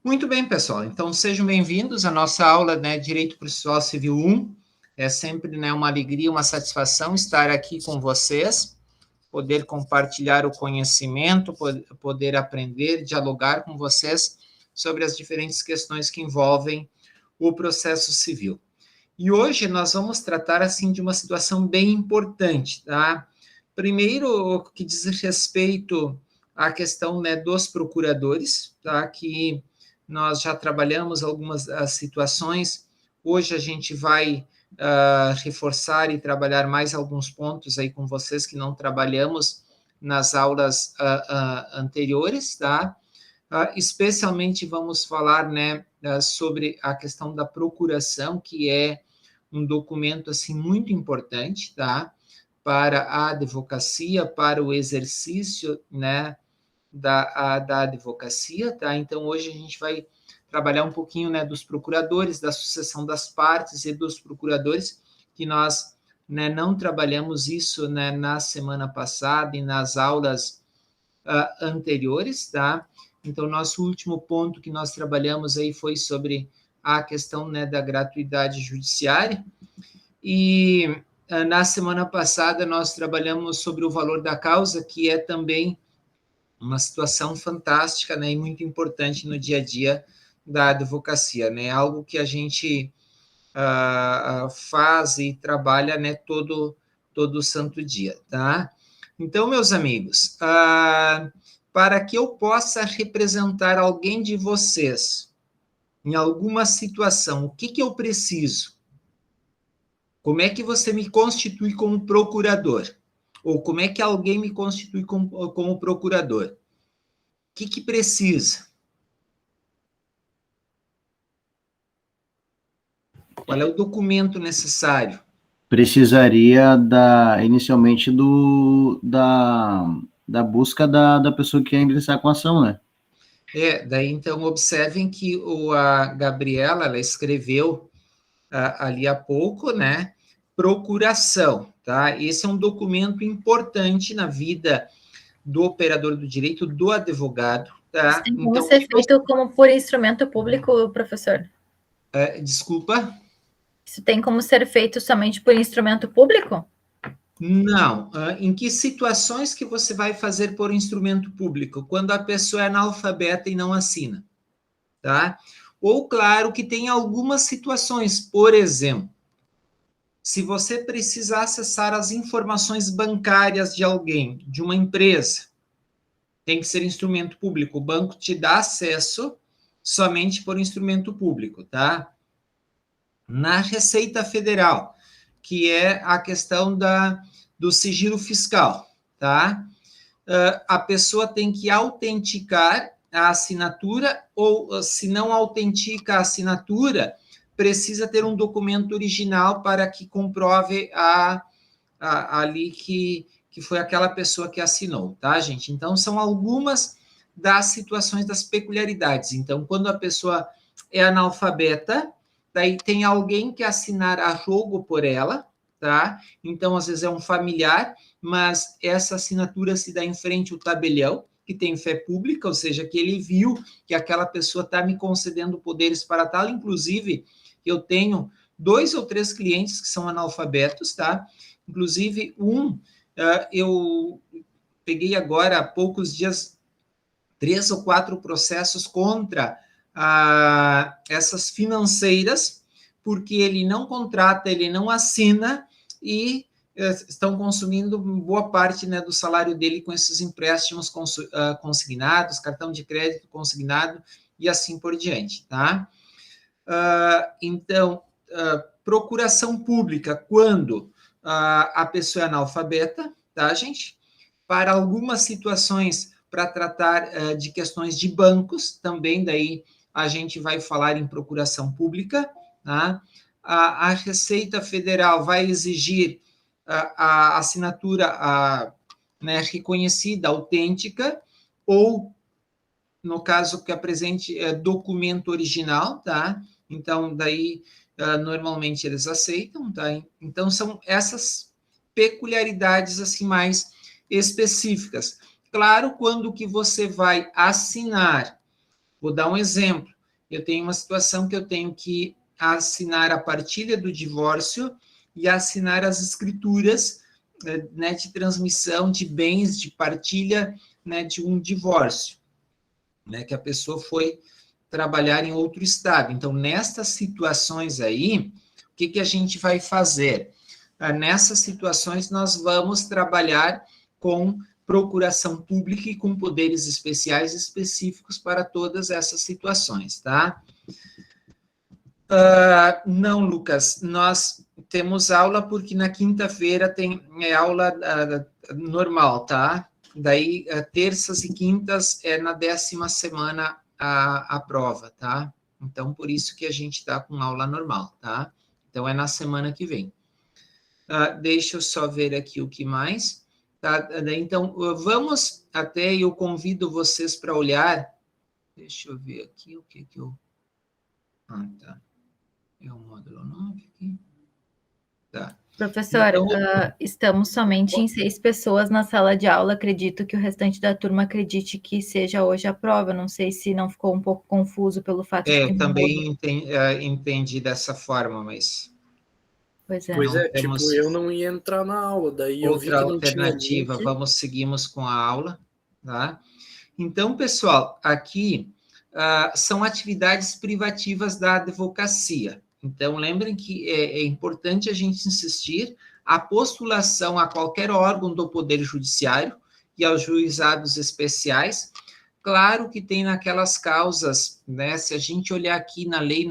Muito bem, pessoal. Então, sejam bem-vindos à nossa aula, Direito Processual Civil 1. É sempre, uma alegria, uma satisfação estar aqui com vocês, poder compartilhar o conhecimento, poder aprender, dialogar com vocês sobre as diferentes questões que envolvem o processo civil. E hoje nós vamos tratar, assim, de uma situação bem importante, tá? Primeiro, o que diz respeito à questão, dos procuradores, tá? Que nós já trabalhamos algumas situações, hoje a gente vai reforçar e trabalhar mais alguns pontos aí com vocês que não trabalhamos nas aulas anteriores, tá? Especialmente vamos falar, sobre a questão da procuração, que é um documento, assim, muito importante, tá? Para a advocacia, para o exercício, da advocacia, tá? Então, hoje a gente vai trabalhar um pouquinho, dos procuradores, da sucessão das partes e dos procuradores, que nós, não trabalhamos isso, na semana passada e nas aulas anteriores, tá? Então, nosso último ponto que nós trabalhamos aí foi sobre a questão, da gratuidade judiciária, e na semana passada nós trabalhamos sobre o valor da causa, que é também uma situação fantástica, e muito importante no dia a dia da advocacia, algo que a gente faz e trabalha, todo santo dia, tá? Então, meus amigos, para que eu possa representar alguém de vocês em alguma situação, o que eu preciso? Como é que você me constitui como procurador? Ou como é que alguém me constitui como procurador? O que precisa? Qual é o documento necessário? Precisaria inicialmente da busca da pessoa que quer ingressar com a ação, né? Daí então observem que a Gabriela, ela escreveu ali há pouco, procuração, tá? Esse é um documento importante na vida do operador do direito, do advogado, tá? Isso tem como ser feito como por instrumento público, professor? Desculpa? Isso tem como ser feito somente por instrumento público? Não. Em que situações que você vai fazer por instrumento público? Quando a pessoa é analfabeta e não assina, tá? Ou, claro, que tem algumas situações, por exemplo, se você precisar acessar as informações bancárias de alguém, de uma empresa, tem que ser instrumento público. O banco te dá acesso somente por instrumento público, tá? Na Receita Federal, que é a questão do sigilo fiscal, tá? A pessoa tem que autenticar a assinatura, ou se não autentica a assinatura, precisa ter um documento original para que comprove ali que foi aquela pessoa que assinou, tá, gente? Então, são algumas das situações, das peculiaridades. Então, quando a pessoa é analfabeta, daí tem alguém que assinar a jogo por ela, tá? Então, às vezes é um familiar, mas essa assinatura se dá em frente ao tabelião, que tem fé pública, ou seja, que ele viu que aquela pessoa está me concedendo poderes para tal. Inclusive, eu tenho 2 ou 3 clientes que são analfabetos, tá? Inclusive, eu peguei agora há poucos dias 3 ou 4 processos contra essas financeiras, porque ele não contrata, ele não assina e estão consumindo boa parte, do salário dele com esses empréstimos consignados, cartão de crédito consignado e assim por diante, tá? Então, procuração pública, quando a pessoa é analfabeta, tá, gente? Para algumas situações, para tratar de questões de bancos, também daí a gente vai falar em procuração pública, tá? A Receita Federal vai exigir a assinatura reconhecida, autêntica, ou, no caso que apresente documento original, tá? Então, daí, normalmente eles aceitam, tá? Então, são essas peculiaridades, assim, mais específicas. Claro, quando que você vai assinar, Vou dar um exemplo. Eu tenho uma situação que eu tenho que assinar a partilha do divórcio e assinar as escrituras, né, de transmissão de bens, de partilha, né, de um divórcio, né, que a pessoa foi trabalhar em outro estado. Então, nestas situações aí, o que a gente vai fazer? Nessas situações, nós vamos trabalhar com procuração pública e com poderes especiais específicos para todas essas situações, tá? Não, Lucas, nós temos aula porque na quinta-feira tem aula normal, tá? Daí, terças e quintas é na 10ª semana a prova, tá? Então, por isso que a gente está com aula normal, tá? Então, é na semana que vem. Deixa eu só ver aqui o que mais. Tá? Então, vamos até, eu convido vocês para olhar. Deixa eu ver aqui o que eu... tá. É o módulo 9 aqui. Tá. Professor, Então, estamos somente em 6 pessoas na sala de aula. Acredito que o restante da turma acredite que seja hoje a prova. Não sei se não ficou um pouco confuso pelo fato de ter também entendi dessa forma, mas... Pois é. Pois não é, temos tipo, eu não ia entrar na aula, daí eu vi outra que não tinha alternativa. link. Seguimos com a aula, tá? Então, pessoal, aqui são atividades privativas da advocacia. Então, lembrem que é importante a gente insistir a postulação a qualquer órgão do Poder Judiciário e aos juizados especiais. Claro que tem naquelas causas, né? Se a gente olhar aqui na Lei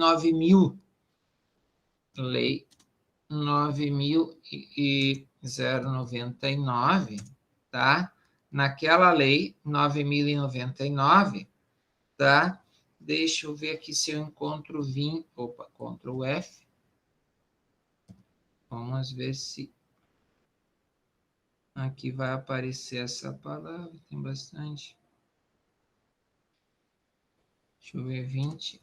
9.099, tá? Naquela Lei 9.099, tá? Deixa eu ver aqui se eu encontro Ctrl F. Vamos ver se aqui vai aparecer essa palavra, tem bastante. Deixa eu ver, 20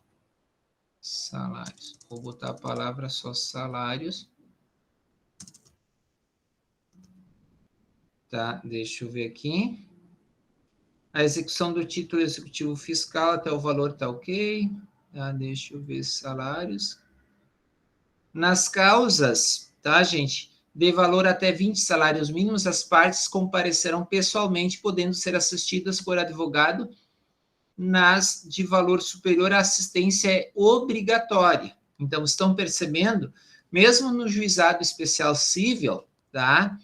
salários. Vou botar a palavra só salários. Tá, deixa eu ver aqui. A execução do título executivo fiscal até o valor tá ok. Tá, deixa eu ver salários. Nas causas, tá, gente? De valor até 20 salários mínimos, as partes comparecerão pessoalmente, podendo ser assistidas por advogado. Nas de valor superior, a assistência é obrigatória. Então, estão percebendo? Mesmo no juizado especial civil, tá?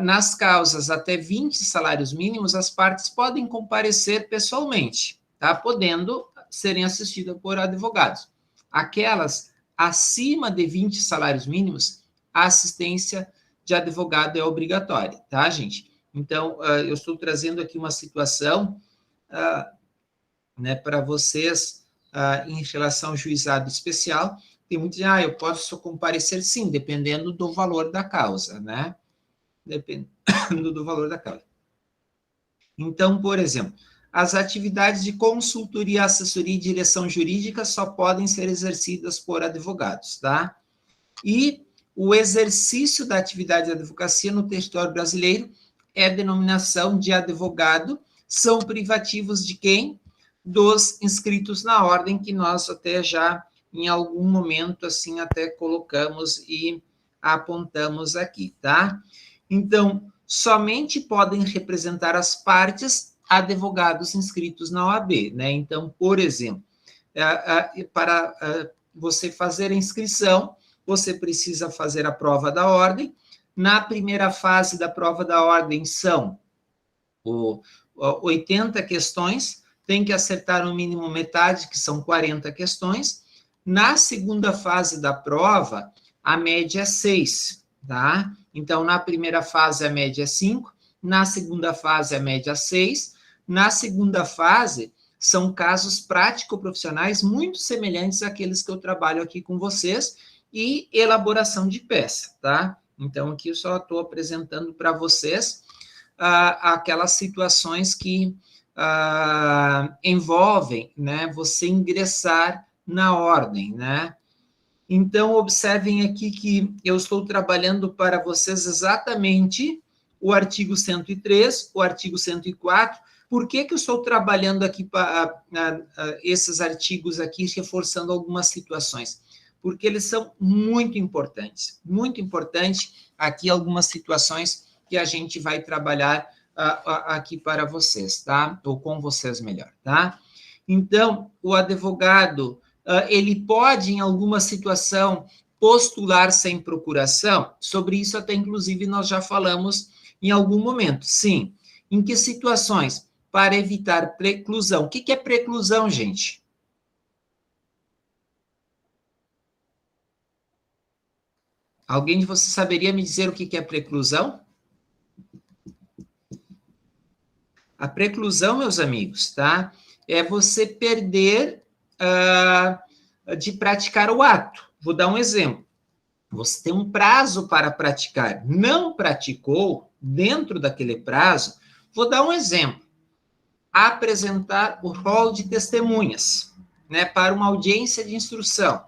Nas causas até 20 salários mínimos, as partes podem comparecer pessoalmente, tá? Podendo serem assistidas por advogados. Aquelas acima de 20 salários mínimos, a assistência de advogado é obrigatória, tá, gente? Então, eu estou trazendo aqui uma situação, né, para vocês, em relação ao juizado especial. Tem muitos que dizem, eu posso comparecer sim, dependendo do valor da causa, né? Dependendo do valor da causa. Então, por exemplo, as atividades de consultoria, assessoria e direção jurídica só podem ser exercidas por advogados, tá? E o exercício da atividade de advocacia no território brasileiro é denominação de advogado, são privativos de quem? Dos inscritos na ordem, que nós até já, em algum momento, assim, até colocamos e apontamos aqui, tá? Então, somente podem representar as partes advogados inscritos na OAB, né? Então, por exemplo, para você fazer a inscrição, você precisa fazer a prova da ordem. Na primeira fase da prova da ordem são 80 questões, tem que acertar no mínimo metade, que são 40 questões. Na segunda fase da prova, a média é 6, tá? Então, na primeira fase, a média é 5, na segunda fase, a média é 6, na segunda fase, são casos prático-profissionais muito semelhantes àqueles que eu trabalho aqui com vocês, e elaboração de peça, tá? Então, aqui eu só estou apresentando para vocês aquelas situações que envolvem, né, você ingressar na ordem, né? Então, observem aqui que eu estou trabalhando para vocês exatamente o artigo 103, o artigo 104, por que eu estou trabalhando aqui para esses artigos aqui, reforçando algumas situações? Porque eles são muito importantes aqui algumas situações que a gente vai trabalhar aqui para vocês, tá? Ou com vocês melhor, tá? Então, o advogado, ele pode, em alguma situação, postular sem procuração? Sobre isso até, inclusive, nós já falamos em algum momento. Sim. Em que situações? Para evitar preclusão. O que é preclusão, gente? Alguém de vocês saberia me dizer o que é preclusão? A preclusão, meus amigos, tá? É você perder de praticar o ato. Vou dar um exemplo. Você tem um prazo para praticar. Não praticou dentro daquele prazo. Vou dar um exemplo. Apresentar o rol de testemunhas, né, para uma audiência de instrução.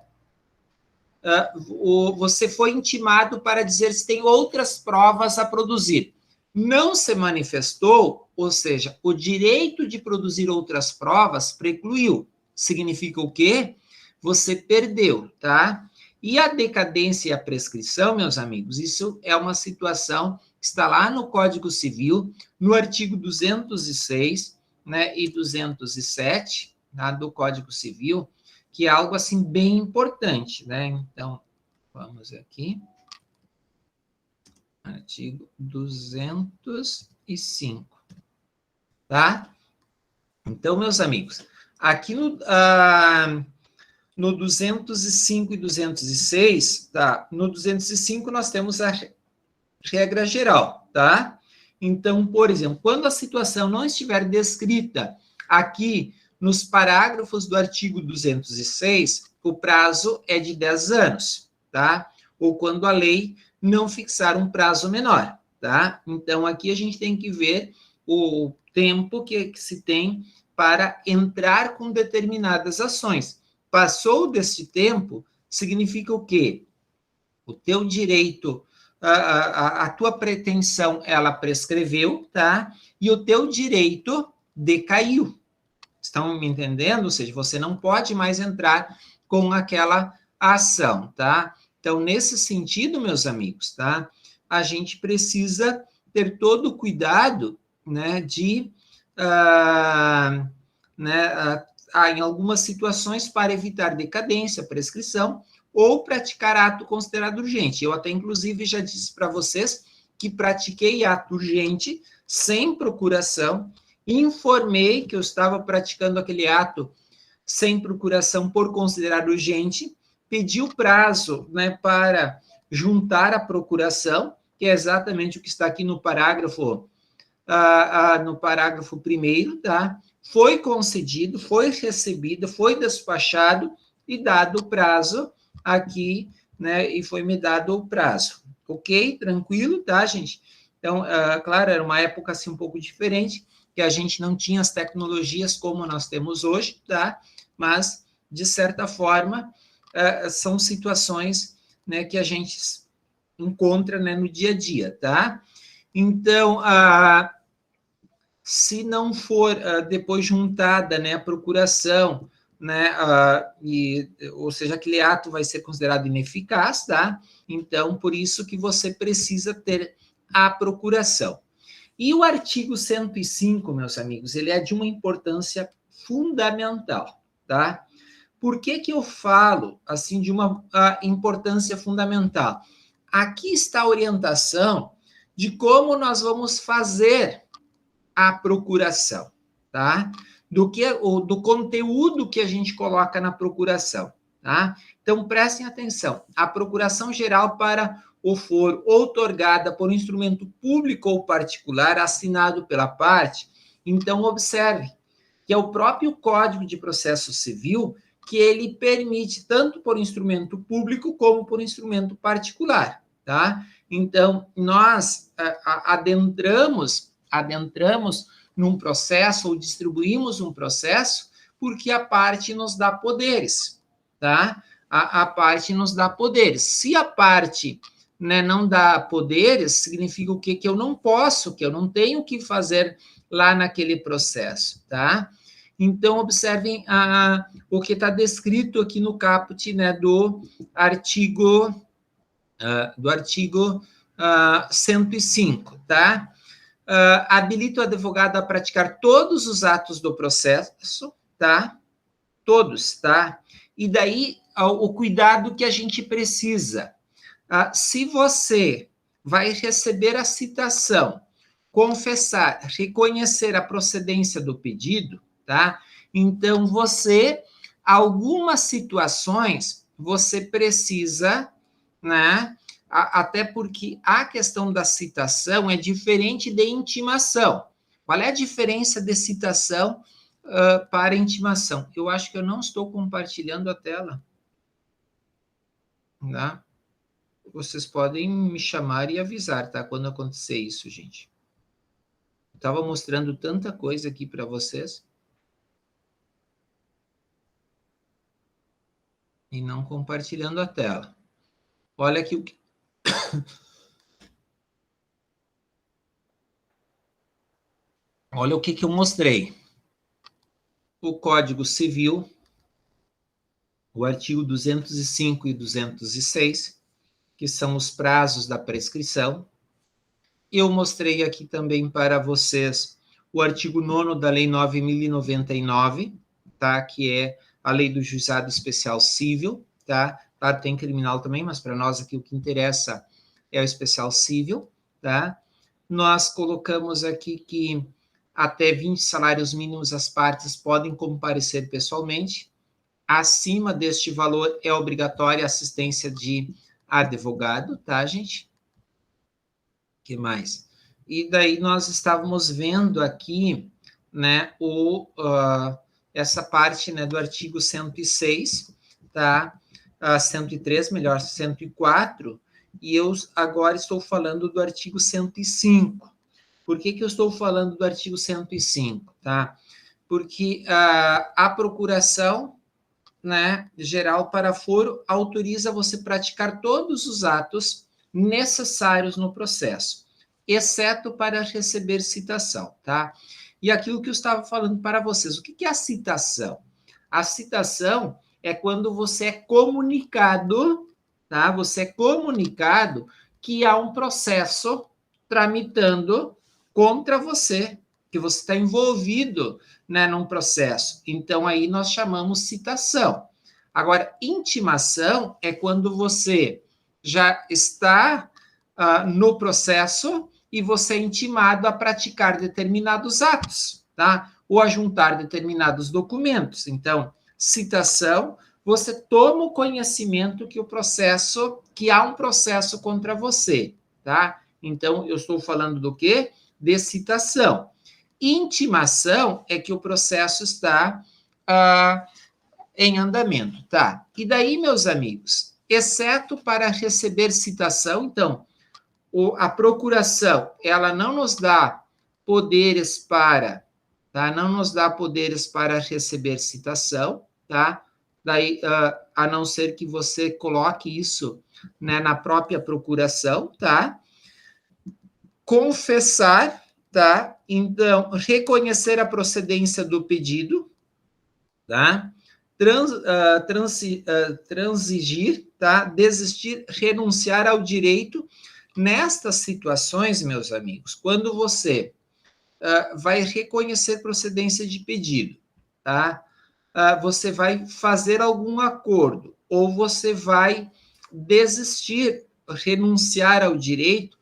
Você foi intimado para dizer se tem outras provas a produzir. Não se manifestou, ou seja, o direito de produzir outras provas precluiu. Significa o quê? Você perdeu, tá? E a decadência e a prescrição, meus amigos, isso é uma situação que está lá no Código Civil, no artigo 206, né, e 207, tá, do Código Civil, que é algo, assim, bem importante, né? Então, vamos aqui. Artigo 205, tá? Então, meus amigos, aqui no 205 e 206, tá? No 205 nós temos a regra geral, tá? Então, por exemplo, quando a situação não estiver descrita aqui nos parágrafos do artigo 206, o prazo é de 10 anos, tá? Ou quando a lei não fixar um prazo menor, tá? Então, aqui a gente tem que ver o tempo que se tem para entrar com determinadas ações. Passou desse tempo, significa o quê? O teu direito, a tua pretensão, ela prescreveu, tá? E o teu direito decaiu. Estão me entendendo? Ou seja, você não pode mais entrar com aquela ação, tá? Então, nesse sentido, meus amigos, tá? A gente precisa ter todo o cuidado, né, de, em algumas situações, para evitar decadência, prescrição, ou praticar ato considerado urgente. Eu até, inclusive, já disse para vocês que pratiquei ato urgente sem procuração, informei que eu estava praticando aquele ato sem procuração por considerar urgente, pedi o prazo, né, para juntar a procuração, que é exatamente o que está aqui no parágrafo, no parágrafo 1º, tá? Foi concedido, foi recebido, foi despachado e dado o prazo aqui, né, e foi me dado o prazo. Ok? Tranquilo, tá, gente? Então, claro, era uma época, assim, um pouco diferente, que a gente não tinha as tecnologias como nós temos hoje, tá? Mas, de certa forma, são situações, né, que a gente encontra, né, no dia a dia, tá? Então, se não for depois juntada, né, a procuração, né, ou seja, aquele ato vai ser considerado ineficaz, tá? Então, por isso que você precisa ter a procuração. E o artigo 105, meus amigos, ele é de uma importância fundamental, tá? Por que eu falo, assim, de uma importância fundamental? Aqui está a orientação de como nós vamos fazer a procuração, tá? Do conteúdo que a gente coloca na procuração, tá? Então, prestem atenção. A procuração geral para o foro outorgada por um instrumento público ou particular assinado pela parte, então, observe que é o próprio Código de Processo Civil que ele permite tanto por instrumento público como por instrumento particular, tá? Então, nós adentramos num processo ou distribuímos um processo porque a parte nos dá poderes, tá? A parte nos dá poderes. Se a parte, né, não dá poderes, significa o quê? Que eu não posso, que eu não tenho que fazer lá naquele processo, tá? Então, observem o que está descrito aqui no caput, né, do artigo 105, tá? Habilita o advogado a praticar todos os atos do processo, tá? Todos, tá? E daí, o cuidado que a gente precisa. Se você vai receber a citação, confessar, reconhecer a procedência do pedido, tá? Então, algumas situações, você precisa, né? Até porque a questão da citação é diferente de intimação. Qual é a diferença de citação para intimação? Eu acho que eu não estou compartilhando a tela. Tá? Vocês podem me chamar e avisar, tá? Quando acontecer isso, gente. Eu estava mostrando tanta coisa aqui para vocês. E não compartilhando a tela. Olha aqui o que... Olha o que eu mostrei. O Código Civil, o artigo 205 e 206, que são os prazos da prescrição. Eu mostrei aqui também para vocês o artigo 9º da Lei 9.099, tá? Que é a Lei do Juizado Especial Cível, tá? Claro, tem criminal também, mas para nós aqui o que interessa é o especial cível, tá? Nós colocamos aqui que até 20 salários mínimos as partes podem comparecer pessoalmente. Acima deste valor é obrigatória a assistência de advogado, tá, gente? O que mais? E daí nós estávamos vendo aqui, né, essa parte, né, do artigo 106, tá? 103, melhor, 104, e eu agora estou falando do artigo 105. Por que eu estou falando do artigo 105, tá? Porque a procuração, né, geral para foro autoriza você praticar todos os atos necessários no processo, exceto para receber citação, tá? E aquilo que eu estava falando para vocês, o que é a citação? A citação é quando você é comunicado, tá? Você é comunicado que há um processo tramitando contra você, que você está envolvido, né, num processo. Então, aí nós chamamos citação. Agora, intimação é quando você já está no processo e você é intimado a praticar determinados atos, tá? Ou a juntar determinados documentos. Então, citação, você toma o conhecimento que há um processo contra você, tá? Então, eu estou falando do quê? De citação. Intimação é que o processo está em andamento, tá? E daí, meus amigos, exceto para receber citação, então, a procuração, ela não nos dá poderes para, tá? Não nos dá poderes para receber citação, tá? Daí, a não ser que você coloque isso, né, na própria procuração, tá? Confessar, tá? Então, reconhecer a procedência do pedido, tá? Transigir, tá? Desistir, renunciar ao direito. Nestas situações, meus amigos, quando você vai reconhecer procedência de pedido, tá? Você vai fazer algum acordo, ou você vai desistir, renunciar ao direito,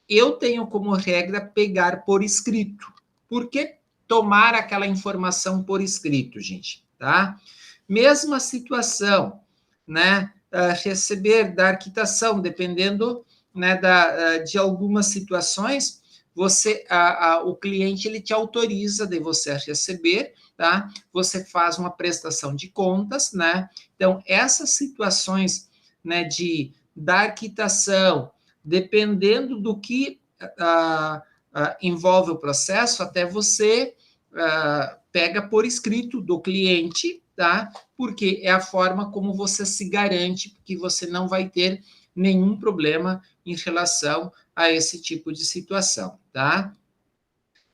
eu tenho como regra pegar por escrito. Por que tomar aquela informação por escrito, gente? Tá? Mesma situação, né? Receber, dar quitação, dependendo, né, de algumas situações, o cliente ele te autoriza de você receber, tá? Você faz uma prestação de contas, né? Então, essas situações, né, de dar quitação, dependendo do que envolve o processo, até você pega por escrito do cliente, tá? Porque é a forma como você se garante que você não vai ter nenhum problema em relação a esse tipo de situação, tá?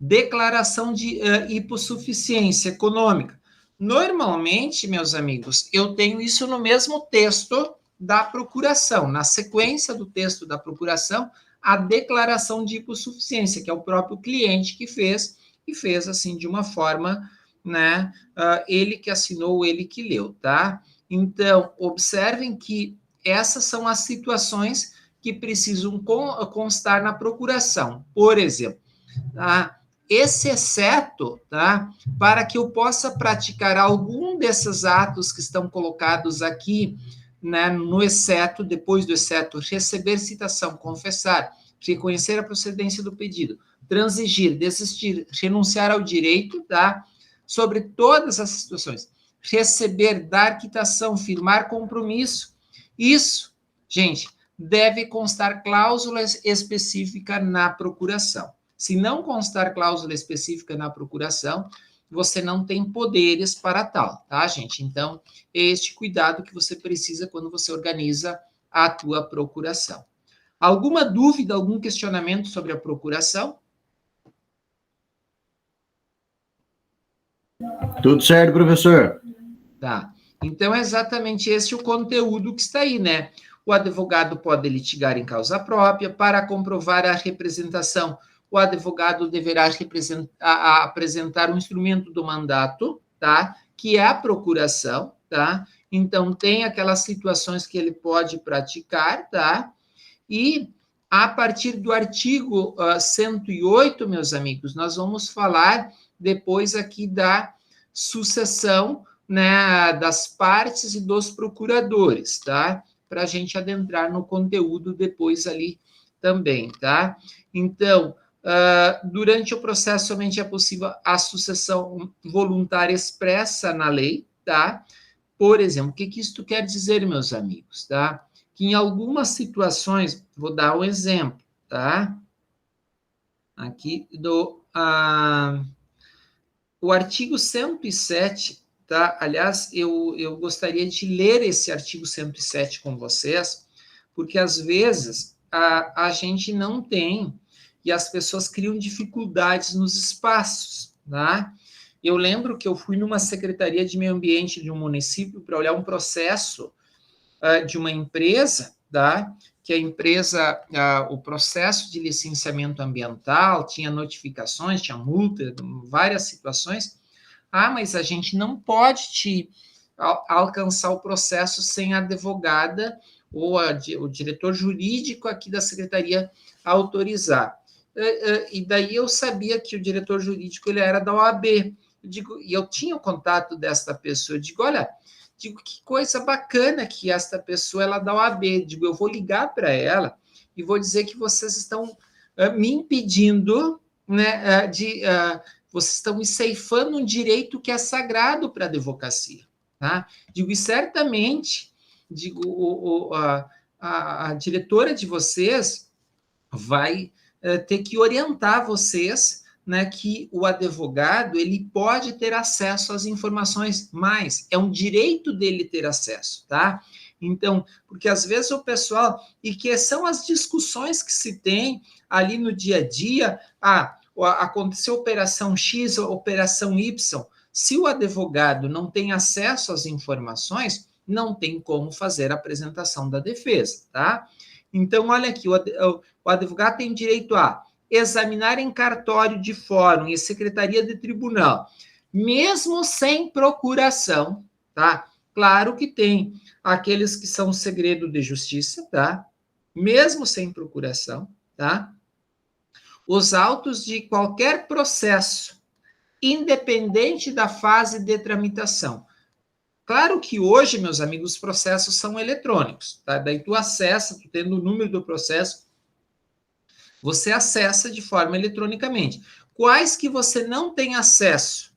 declaração de hipossuficiência econômica. Normalmente, meus amigos, eu tenho isso no mesmo texto da procuração, na sequência do texto da procuração, a declaração de hipossuficiência, que é o próprio cliente que fez, e fez assim de uma forma, né, ele que assinou, ele que leu, tá? Então, observem que essas são as situações que precisam constar na procuração. Por exemplo, tá? Esse exceto, tá? Para que eu possa praticar algum desses atos que estão colocados aqui, né, no exceto, depois do exceto, receber citação, confessar, reconhecer a procedência do pedido, transigir, desistir, renunciar ao direito, tá? Sobre todas as situações. Receber, dar quitação, firmar compromisso. Isso, gente, deve constar cláusula específica na procuração. Se não constar cláusula específica na procuração, você não tem poderes para tal, tá, gente? Então, é este cuidado que você precisa quando você organiza a tua procuração. Alguma dúvida, algum questionamento sobre a procuração? Tudo certo, professor. Tá. Então, é exatamente esse o conteúdo que está aí, né? O advogado pode litigar em causa própria. Para comprovar a representação, o advogado deverá apresentar um instrumento do mandato, tá? Que é a procuração, tá? Então, tem aquelas situações que ele pode praticar, tá? E, a partir do artigo 108, meus amigos, nós vamos falar depois aqui da sucessão, né, das partes e dos procuradores, tá? Para a gente adentrar no conteúdo depois ali também, tá? Então, durante o processo somente é possível a sucessão voluntária expressa na lei, tá? Por exemplo, o que isso quer dizer, meus amigos, tá? Que em algumas situações, vou dar um exemplo, tá? Aqui o artigo 107, tá? Aliás, eu gostaria de ler esse artigo 107 com vocês, porque às vezes a gente não tem e as pessoas criam dificuldades nos espaços, tá? Eu lembro que eu fui numa secretaria de meio ambiente de um município para olhar um processo de uma empresa, tá? Que a empresa, o processo de licenciamento ambiental, tinha notificações, tinha multa, várias situações. Mas a gente não pode alcançar o processo sem a advogada ou o diretor jurídico aqui da secretaria autorizar. E daí eu sabia que o diretor jurídico ele era da OAB. E eu tinha o contato desta pessoa. Eu digo, olha, que coisa bacana que esta pessoa ela dá OAB. Digo, eu vou ligar para ela e vou dizer que vocês estão me impedindo, né, vocês estão me ceifando um direito que é sagrado para a advocacia, tá? Digo, e certamente, digo, a diretora de vocês vai ter que orientar vocês, né, que o advogado ele pode ter acesso às informações, mas é um direito dele ter acesso, tá? Então, porque às vezes o pessoal, e que são as discussões que se tem ali no dia a dia, aconteceu operação X, operação Y, se o advogado não tem acesso às informações, não tem como fazer a apresentação da defesa, tá? Então, olha aqui, o advogado tem direito a examinar em cartório de fórum e secretaria de tribunal, mesmo sem procuração, tá? Claro que tem aqueles que são segredo de justiça, tá? Mesmo sem procuração, tá? Os autos de qualquer processo, independente da fase de tramitação. Claro que hoje, meus amigos, os processos são eletrônicos, tá? Daí tu acessa, tu tendo o número do processo, você acessa de forma eletronicamente. Quais que você não tem acesso,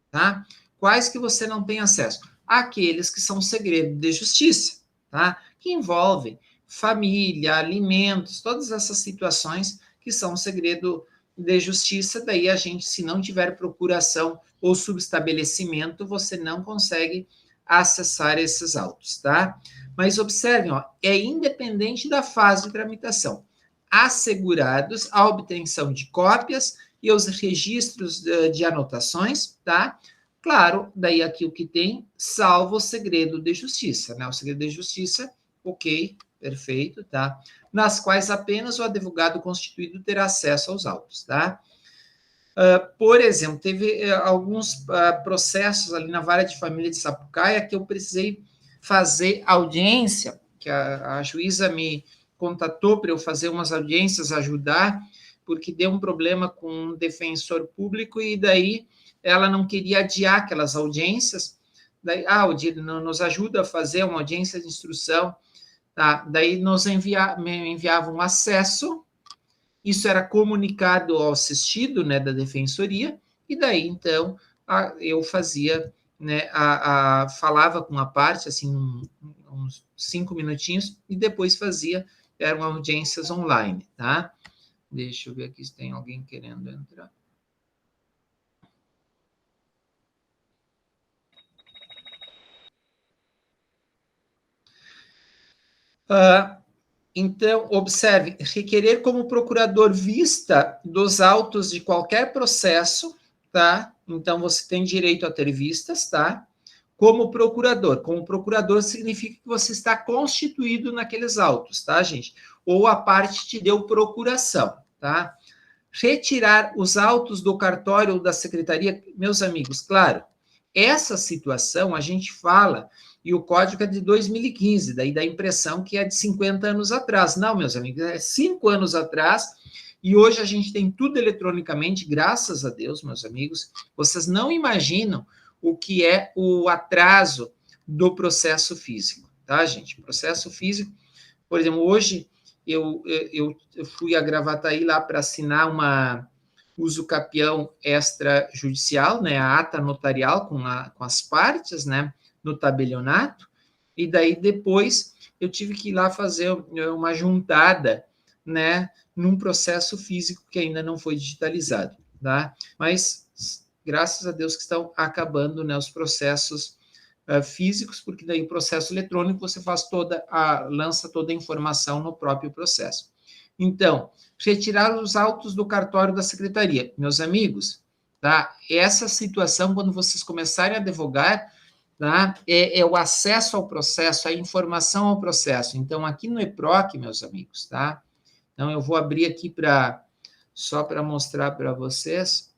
tá? Quais que você não tem acesso? Aqueles que são segredo de justiça, tá? Que envolvem família, alimentos, todas essas situações que são segredo de justiça, daí a gente, se não tiver procuração ou subestabelecimento, você não consegue acessar esses autos, tá? Mas observem, ó, é independente da fase de tramitação. Assegurados a obtenção de cópias e os registros de anotações, tá? Claro, daí aqui o que tem, salvo o segredo de justiça, né? O segredo de justiça, ok, perfeito, tá? Nas quais apenas o advogado constituído terá acesso aos autos, tá? Por exemplo, teve alguns processos ali na vara de família de Sapucaia que eu precisei fazer audiência, que a juíza me contatou para eu fazer umas audiências, ajudar, porque deu um problema com um defensor público e daí ela não queria adiar aquelas audiências. Daí, Odir, nos ajuda a fazer uma audiência de instrução, tá? Daí me enviavam um acesso. Isso era comunicado ao assistido, né, da defensoria, e daí, então, eu fazia, né, falava com a parte, assim, uns 5 minutinhos, e depois fazia, eram audiências online, tá? Deixa eu ver aqui se tem alguém querendo entrar. Então, observe, requerer como procurador vista dos autos de qualquer processo, tá? Então, você tem direito a ter vistas, tá? Como procurador. Como procurador significa que você está constituído naqueles autos, tá, gente? Ou a parte te deu procuração, tá? Retirar os autos do cartório ou da secretaria, meus amigos, claro, essa situação a gente fala, e o código é de 2015, daí dá a impressão que é de 50 anos atrás. Não, meus amigos, é 5 anos atrás, e hoje a gente tem tudo eletronicamente, graças a Deus, meus amigos. Vocês não imaginam o que é o atraso do processo físico, tá, gente? Processo físico, por exemplo, hoje eu fui a Gravataí lá para assinar uma uso capião extrajudicial, né, a ata notarial com as partes, né, no tabelionato, e daí depois eu tive que ir lá fazer uma juntada, né, num processo físico que ainda não foi digitalizado, tá? Mas graças a Deus que estão acabando, né, os processos físicos, porque daí o processo eletrônico você lança toda a informação no próprio processo. Então, retirar os autos do cartório da secretaria. Meus amigos, tá? Essa situação, quando vocês começarem a advogar, tá? É o acesso ao processo, a informação ao processo. Então, aqui no EPROC, meus amigos, tá? Então, eu vou abrir aqui só para mostrar para vocês.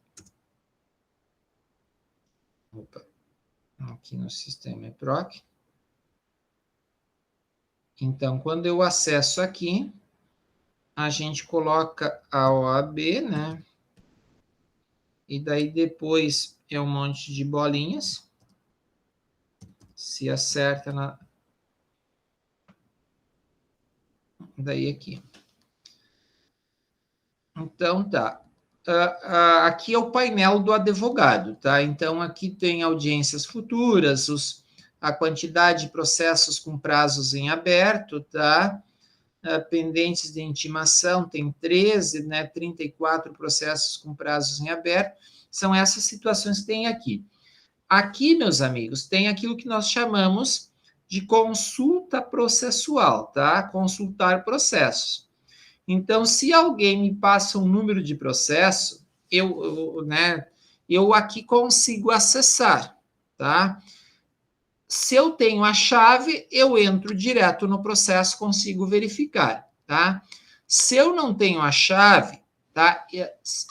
Opa. Aqui no sistema EPROC. Então, quando eu acesso aqui, a gente coloca a OAB, né? E daí depois é um monte de bolinhas. Se acerta na... Daí aqui. Então, tá. Aqui é o painel do advogado, tá? Então, aqui tem audiências futuras, a quantidade de processos com prazos em aberto, tá? Pendentes de intimação, tem 13, né, 34 processos com prazos em aberto, são essas situações que tem aqui. Aqui, meus amigos, tem aquilo que nós chamamos de consulta processual, tá? Consultar processos. Então, se alguém me passa um número de processo, eu aqui consigo acessar, tá? Se eu tenho a chave, eu entro direto no processo, consigo verificar, tá? Se eu não tenho a chave, tá?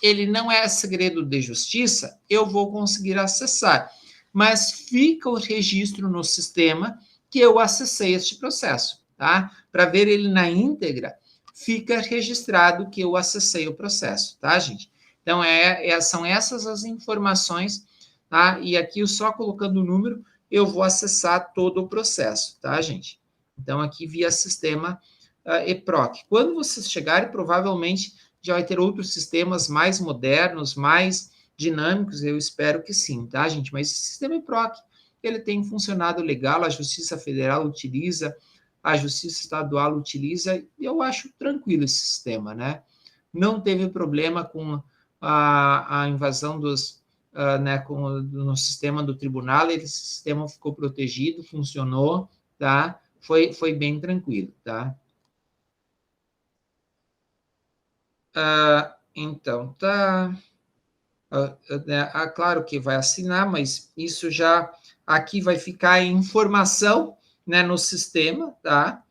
Ele não é segredo de justiça, eu vou conseguir acessar, mas fica o registro no sistema que eu acessei este processo, tá? Para ver ele na íntegra, fica registrado que eu acessei o processo, tá, gente? Então, são essas as informações, tá? E aqui, só colocando o número, eu vou acessar todo o processo, tá, gente? Então, aqui via sistema EPROC. Quando vocês chegarem, provavelmente já vai ter outros sistemas mais modernos, mais dinâmicos, eu espero que sim, tá, gente? Mas esse sistema EPROC, ele tem funcionado legal, a Justiça Federal utiliza, a Justiça Estadual utiliza, e eu acho tranquilo esse sistema, né? Não teve problema com a invasão né, no sistema do tribunal, esse sistema ficou protegido, funcionou, tá? Foi bem tranquilo, tá? Então, tá. Claro que vai assinar, mas isso já aqui vai ficar em informação, né, no sistema, tá?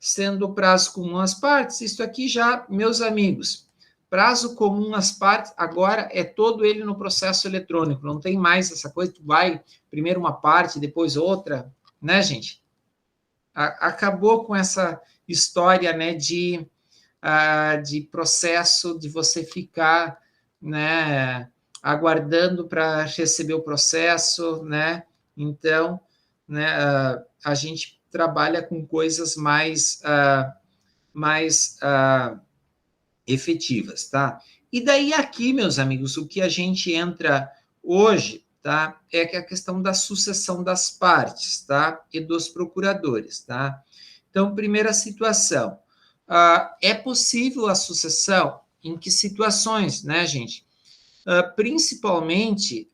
Sendo prazo comum às partes, isso aqui já, meus amigos, prazo comum às partes, agora é todo ele no processo eletrônico, não tem mais essa coisa, tu vai primeiro uma parte, depois outra, né, gente? Acabou com essa história, né, de processo, de você ficar, né, aguardando para receber o processo, né? Então, né, a gente trabalha com coisas mais efetivas, tá? E daí aqui, meus amigos, o que a gente entra hoje, tá? É que a questão da sucessão das partes, tá? E dos procuradores, tá? Então, primeira situação, é possível a sucessão? Em que situações, né, gente? Principalmente,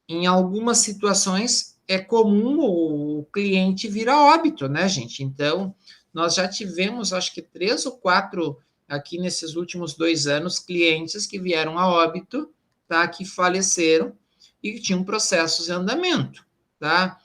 em algumas situações, é comum o cliente vir a óbito, né, gente? Então, nós já tivemos, acho que 3 ou 4, aqui nesses últimos 2 anos, clientes que vieram a óbito, tá? Que faleceram e que tinham processos em andamento, tá?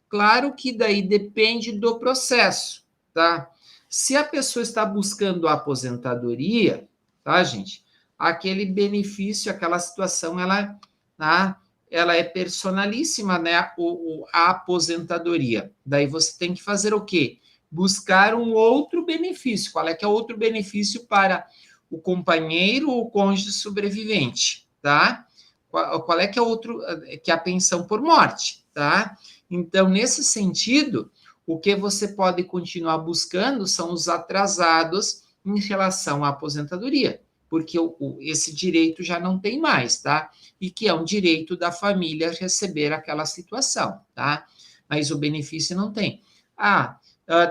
Claro que daí depende do processo, tá? Se a pessoa está buscando a aposentadoria, tá, gente? Aquele benefício, aquela situação, ela é personalíssima, né? A aposentadoria. Daí você tem que fazer o quê? Buscar um outro benefício. Qual é que é o outro benefício para o companheiro ou cônjuge sobrevivente, tá? Qual é que é outro, que é a pensão por morte, tá? Então, nesse sentido, o que você pode continuar buscando são os atrasados em relação à aposentadoria, porque esse direito já não tem mais, tá? E que é um direito da família receber aquela situação, tá? Mas o benefício não tem.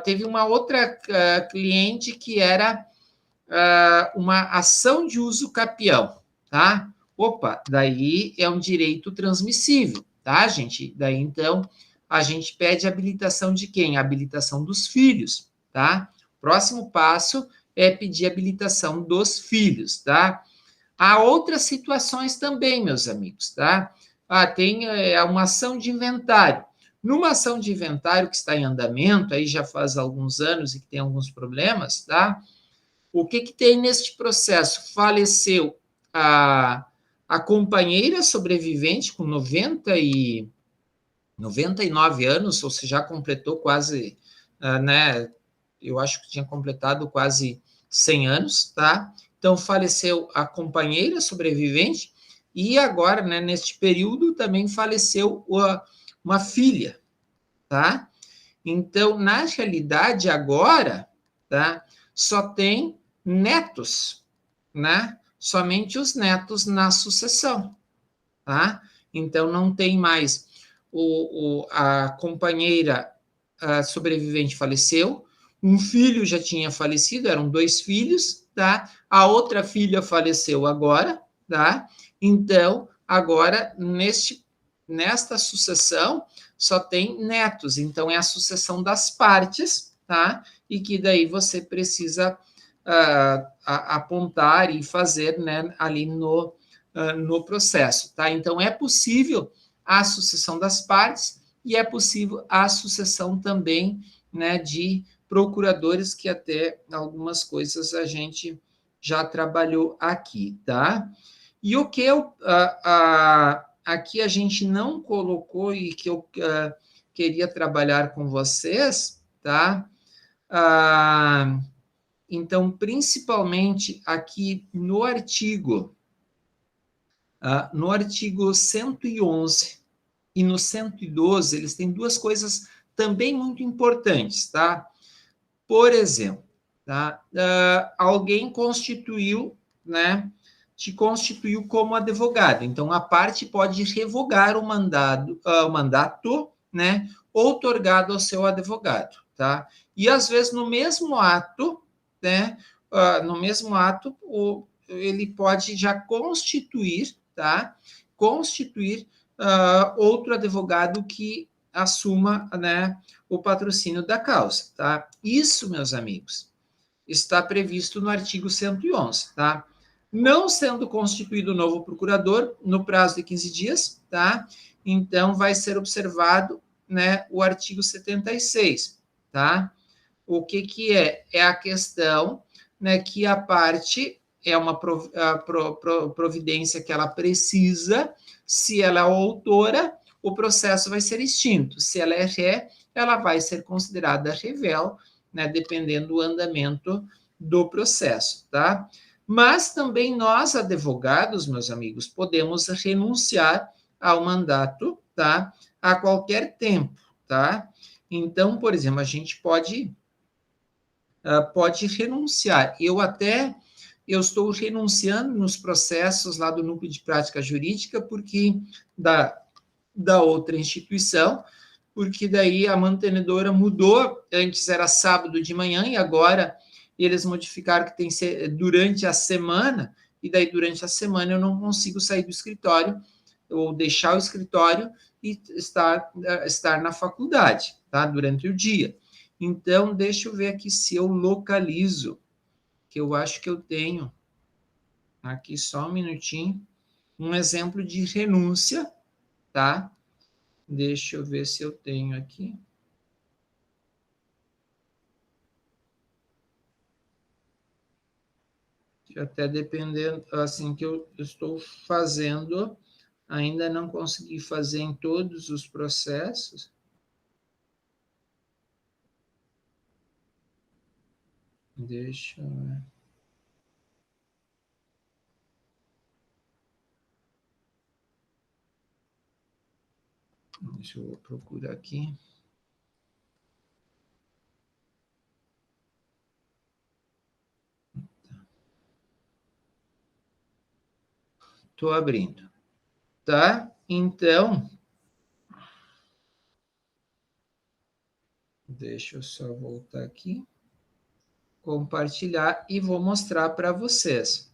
Teve uma outra cliente que era uma ação de uso capião, tá? Opa, daí é um direito transmissível, tá, gente? Daí, então, a gente pede habilitação de quem? A habilitação dos filhos, tá? Próximo passo é pedir habilitação dos filhos, tá? Há outras situações também, meus amigos, tá? Tem uma ação de inventário. Numa ação de inventário que está em andamento, aí já faz alguns anos e que tem alguns problemas, tá? O que tem neste processo? Faleceu a companheira sobrevivente com 99 anos, ou seja, já completou quase, né? Eu acho que tinha completado quase 100 anos, tá? Então, faleceu a companheira sobrevivente e agora, né, neste período, também faleceu uma filha, tá? Então, na realidade, agora, tá? Só tem netos, né? Somente os netos na sucessão, tá? Então, não tem mais a companheira sobrevivente faleceu, um filho já tinha falecido, eram 2 filhos, tá? A outra filha faleceu agora, tá? Então, agora, nesta sucessão, só tem netos, então é a sucessão das partes, tá? E que daí você precisa apontar e fazer, né, ali no processo, tá? Então, é possível a sucessão das partes e é possível a sucessão também, né, de procuradores, que até algumas coisas a gente já trabalhou aqui, tá? E o que aqui a gente não colocou e que eu queria trabalhar com vocês, tá? Então, principalmente aqui no artigo 111 e no 112, eles têm 2 coisas também muito importantes, tá? Por exemplo, tá? Alguém constituiu, né? Te constituiu como advogado. Então, a parte pode revogar o mandato, né? Outorgado ao seu advogado, tá? E, às vezes, no mesmo ato, né? Ele pode já constituir, tá? Constituir outro advogado que assuma, né, o patrocínio da causa, tá? Isso, meus amigos, está previsto no artigo 111, tá? Não sendo constituído novo procurador no prazo de 15 dias, tá? Então, vai ser observado, né, o artigo 76, tá? O que é? É a questão, né, que a parte é uma providência que ela precisa, se ela é autora, o processo vai ser extinto. Se ela é ré, ela vai ser considerada revel, né, dependendo do andamento do processo, tá? Mas também nós, advogados, meus amigos, podemos renunciar ao mandato, tá? A qualquer tempo, tá? Então, por exemplo, a gente pode renunciar. Eu estou renunciando nos processos lá do Núcleo de Prática Jurídica, porque da outra instituição, porque daí a mantenedora mudou, antes era sábado de manhã, e agora eles modificaram que tem que ser durante a semana, e daí durante a semana eu não consigo sair do escritório, ou deixar o escritório e estar na faculdade, tá? Durante o dia. Então, deixa eu ver aqui se eu localizo, que eu acho que eu tenho. Aqui só um minutinho. Um exemplo de renúncia, tá? Deixa eu ver se eu tenho aqui. Até dependendo, assim, que eu estou fazendo, ainda não consegui fazer em todos os processos. Deixa eu ver. Deixa eu procurar aqui. Estou abrindo, tá? Então, deixa eu só voltar aqui, compartilhar e vou mostrar para vocês.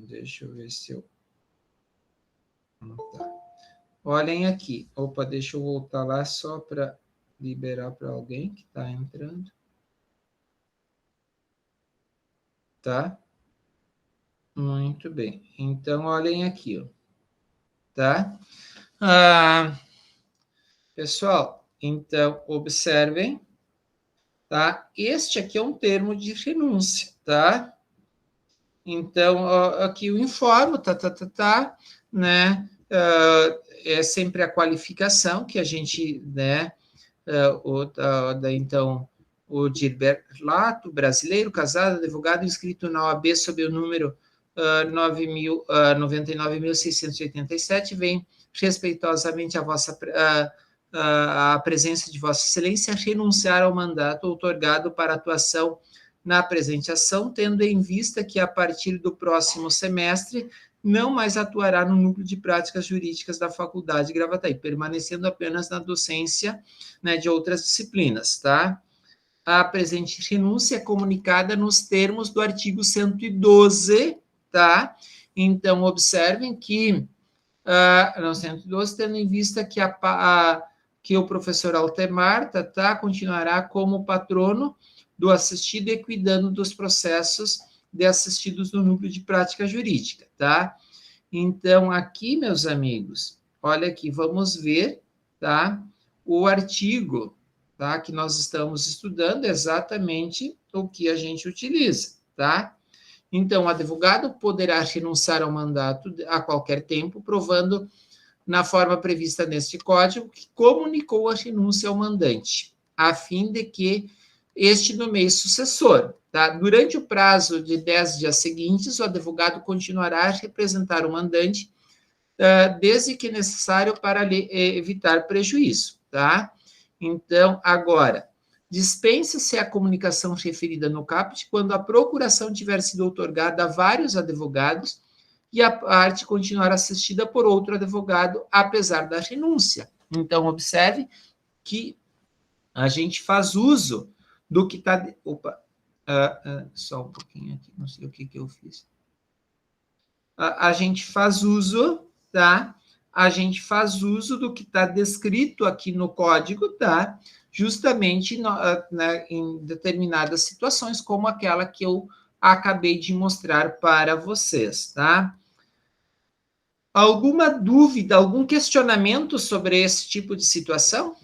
Deixa eu ver se eu... Tá. Olhem aqui. Opa, deixa eu voltar lá só para liberar para alguém que está entrando. Tá? Muito bem. Então, olhem aqui, ó. Tá? Pessoal, então, observem, tá? Este aqui é um termo de renúncia, tá? Então, aqui eu informo, né? É sempre a qualificação que a gente, né? Então, o Gilberto Lato, brasileiro, casado, advogado, inscrito na OAB sob o número 99.687, vem respeitosamente a presença de Vossa Excelência renunciar ao mandato outorgado para atuação na presente ação, tendo em vista que, a partir do próximo semestre, não mais atuará no Núcleo de Práticas Jurídicas da Faculdade de Gravataí, permanecendo apenas na docência, né, de outras disciplinas, tá? A presente renúncia é comunicada nos termos do artigo 112, tá? Então, observem que, no 112, tendo em vista que, que o professor Altemar, continuará como patrono do assistido e cuidando dos processos de assistidos no Núcleo de Prática Jurídica, tá? Então, aqui, meus amigos, olha aqui, vamos ver, tá? O artigo, tá? Que nós estamos estudando, exatamente o que a gente utiliza, tá? Então, o advogado poderá renunciar ao mandato a qualquer tempo, provando, na forma prevista neste código, que comunicou a renúncia ao mandante, a fim de que este nomeie sucessor, tá? Durante o prazo de 10 dias seguintes, o advogado continuará a representar o mandante, desde que necessário para evitar prejuízo, tá? Então, agora, dispensa-se a comunicação referida no caput quando a procuração tiver sido outorgada a vários advogados e a parte continuar assistida por outro advogado, apesar da renúncia. Então, observe que a gente faz uso do que está... Opa, só um pouquinho aqui, não sei o que eu fiz. A gente faz uso, tá? a gente faz uso do que está descrito aqui no código, tá? Justamente em determinadas situações, como aquela que eu acabei de mostrar para vocês, tá? Alguma dúvida, algum questionamento sobre esse tipo de situação?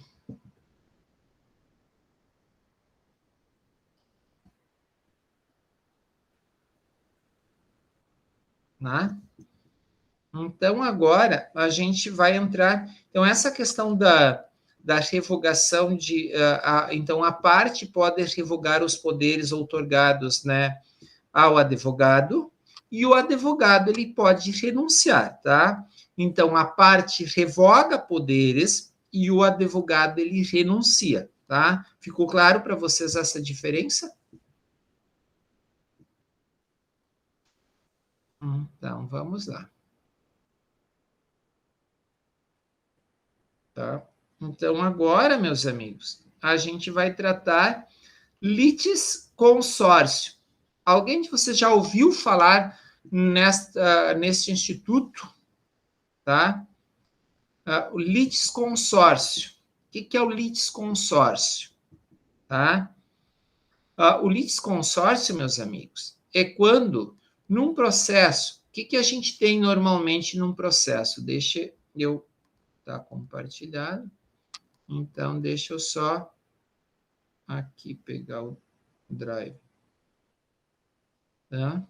Né? Então, agora, a gente vai entrar... Então, essa questão da revogação de... então, a parte pode revogar os poderes outorgados, né, ao advogado, e o advogado ele pode renunciar, tá? Então, a parte revoga poderes e o advogado ele renuncia, tá? Ficou claro para vocês essa diferença? Então, vamos lá. Tá? Então, agora, meus amigos, a gente vai tratar litisconsórcio. Alguém de vocês já ouviu falar neste instituto? Tá? O litisconsórcio. O que é o litisconsórcio? Tá? O litisconsórcio, meus amigos, é quando, num processo, o que a gente tem normalmente num processo? Deixa eu... Tá compartilhado. Então, deixa eu só aqui pegar o drive. Tá?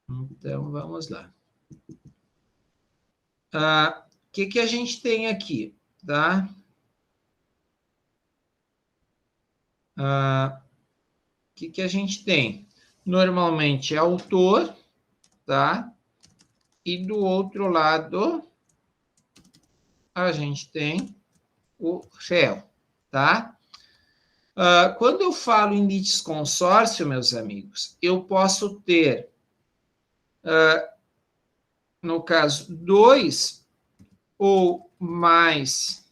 Então, vamos lá. O que a gente tem aqui? Tá? O que a gente tem? Normalmente é autor, tá? E do outro lado, a gente tem o réu, tá? Quando eu falo em litisconsórcio, meus amigos, eu posso ter, no caso, 2 ou mais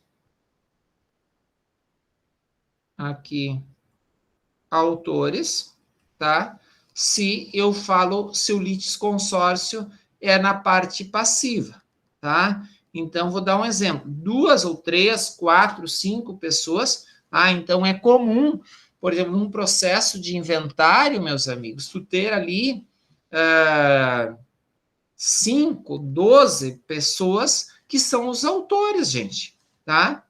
aqui autores, tá? Se o litisconsórcio é na parte passiva, tá? Então, vou dar um exemplo. 2 ou 3, 4, 5 pessoas, então é comum, por exemplo, num processo de inventário, meus amigos, tu ter ali 5, 12 pessoas que são os autores, gente, tá?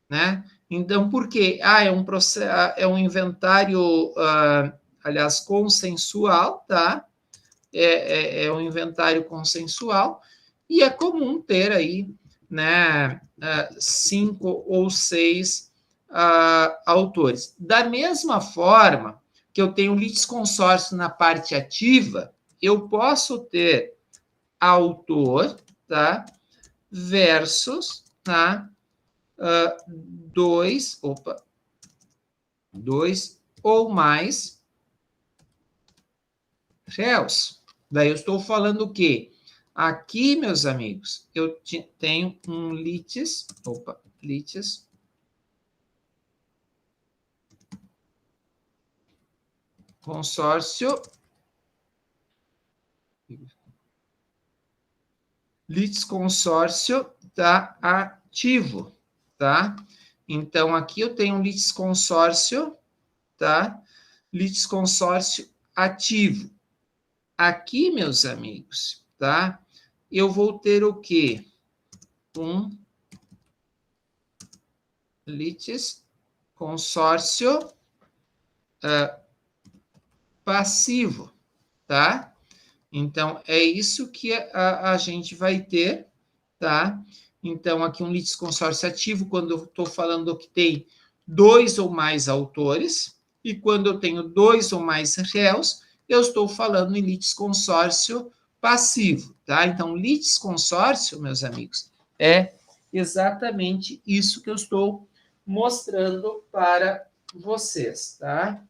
Né? Então, por quê? É um inventário, aliás, consensual, tá? É um inventário consensual, e é comum ter aí, né, 5 ou 6 autores. Da mesma forma que eu tenho litisconsórcio na parte ativa, eu posso ter autor, tá? Versus, tá? 2 ou mais réus. Daí eu estou falando o quê? Aqui, meus amigos, eu tenho um litis consórcio, tá, ativo, tá? Então, aqui eu tenho um litisconsórcio, tá? Litisconsórcio ativo. Aqui, meus amigos, tá? Eu vou ter o quê? Um litisconsórcio passivo, tá? Então, é isso que a gente vai ter, tá? Então, aqui um litisconsórcio ativo, quando eu estou falando que tem 2 ou mais autores, e quando eu tenho 2 ou mais réus, eu estou falando em litisconsórcio passivo, tá? Então, litisconsórcio, meus amigos, é exatamente isso que eu estou mostrando para vocês, tá?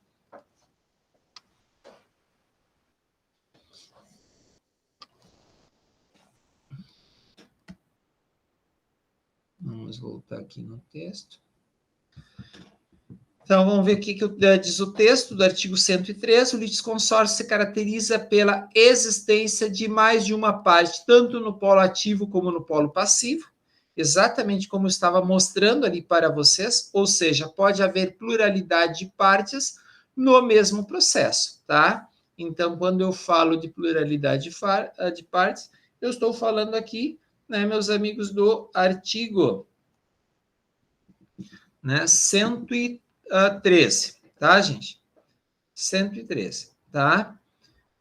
Vamos voltar aqui no texto. Então, vamos ver o que diz o texto do artigo 103. O litisconsórcio se caracteriza pela existência de mais de uma parte, tanto no polo ativo como no polo passivo, exatamente como eu estava mostrando ali para vocês, ou seja, pode haver pluralidade de partes no mesmo processo, tá? Então, quando eu falo de pluralidade de partes, eu estou falando aqui, né, meus amigos, do artigo, né, 113, tá, gente? 113, tá?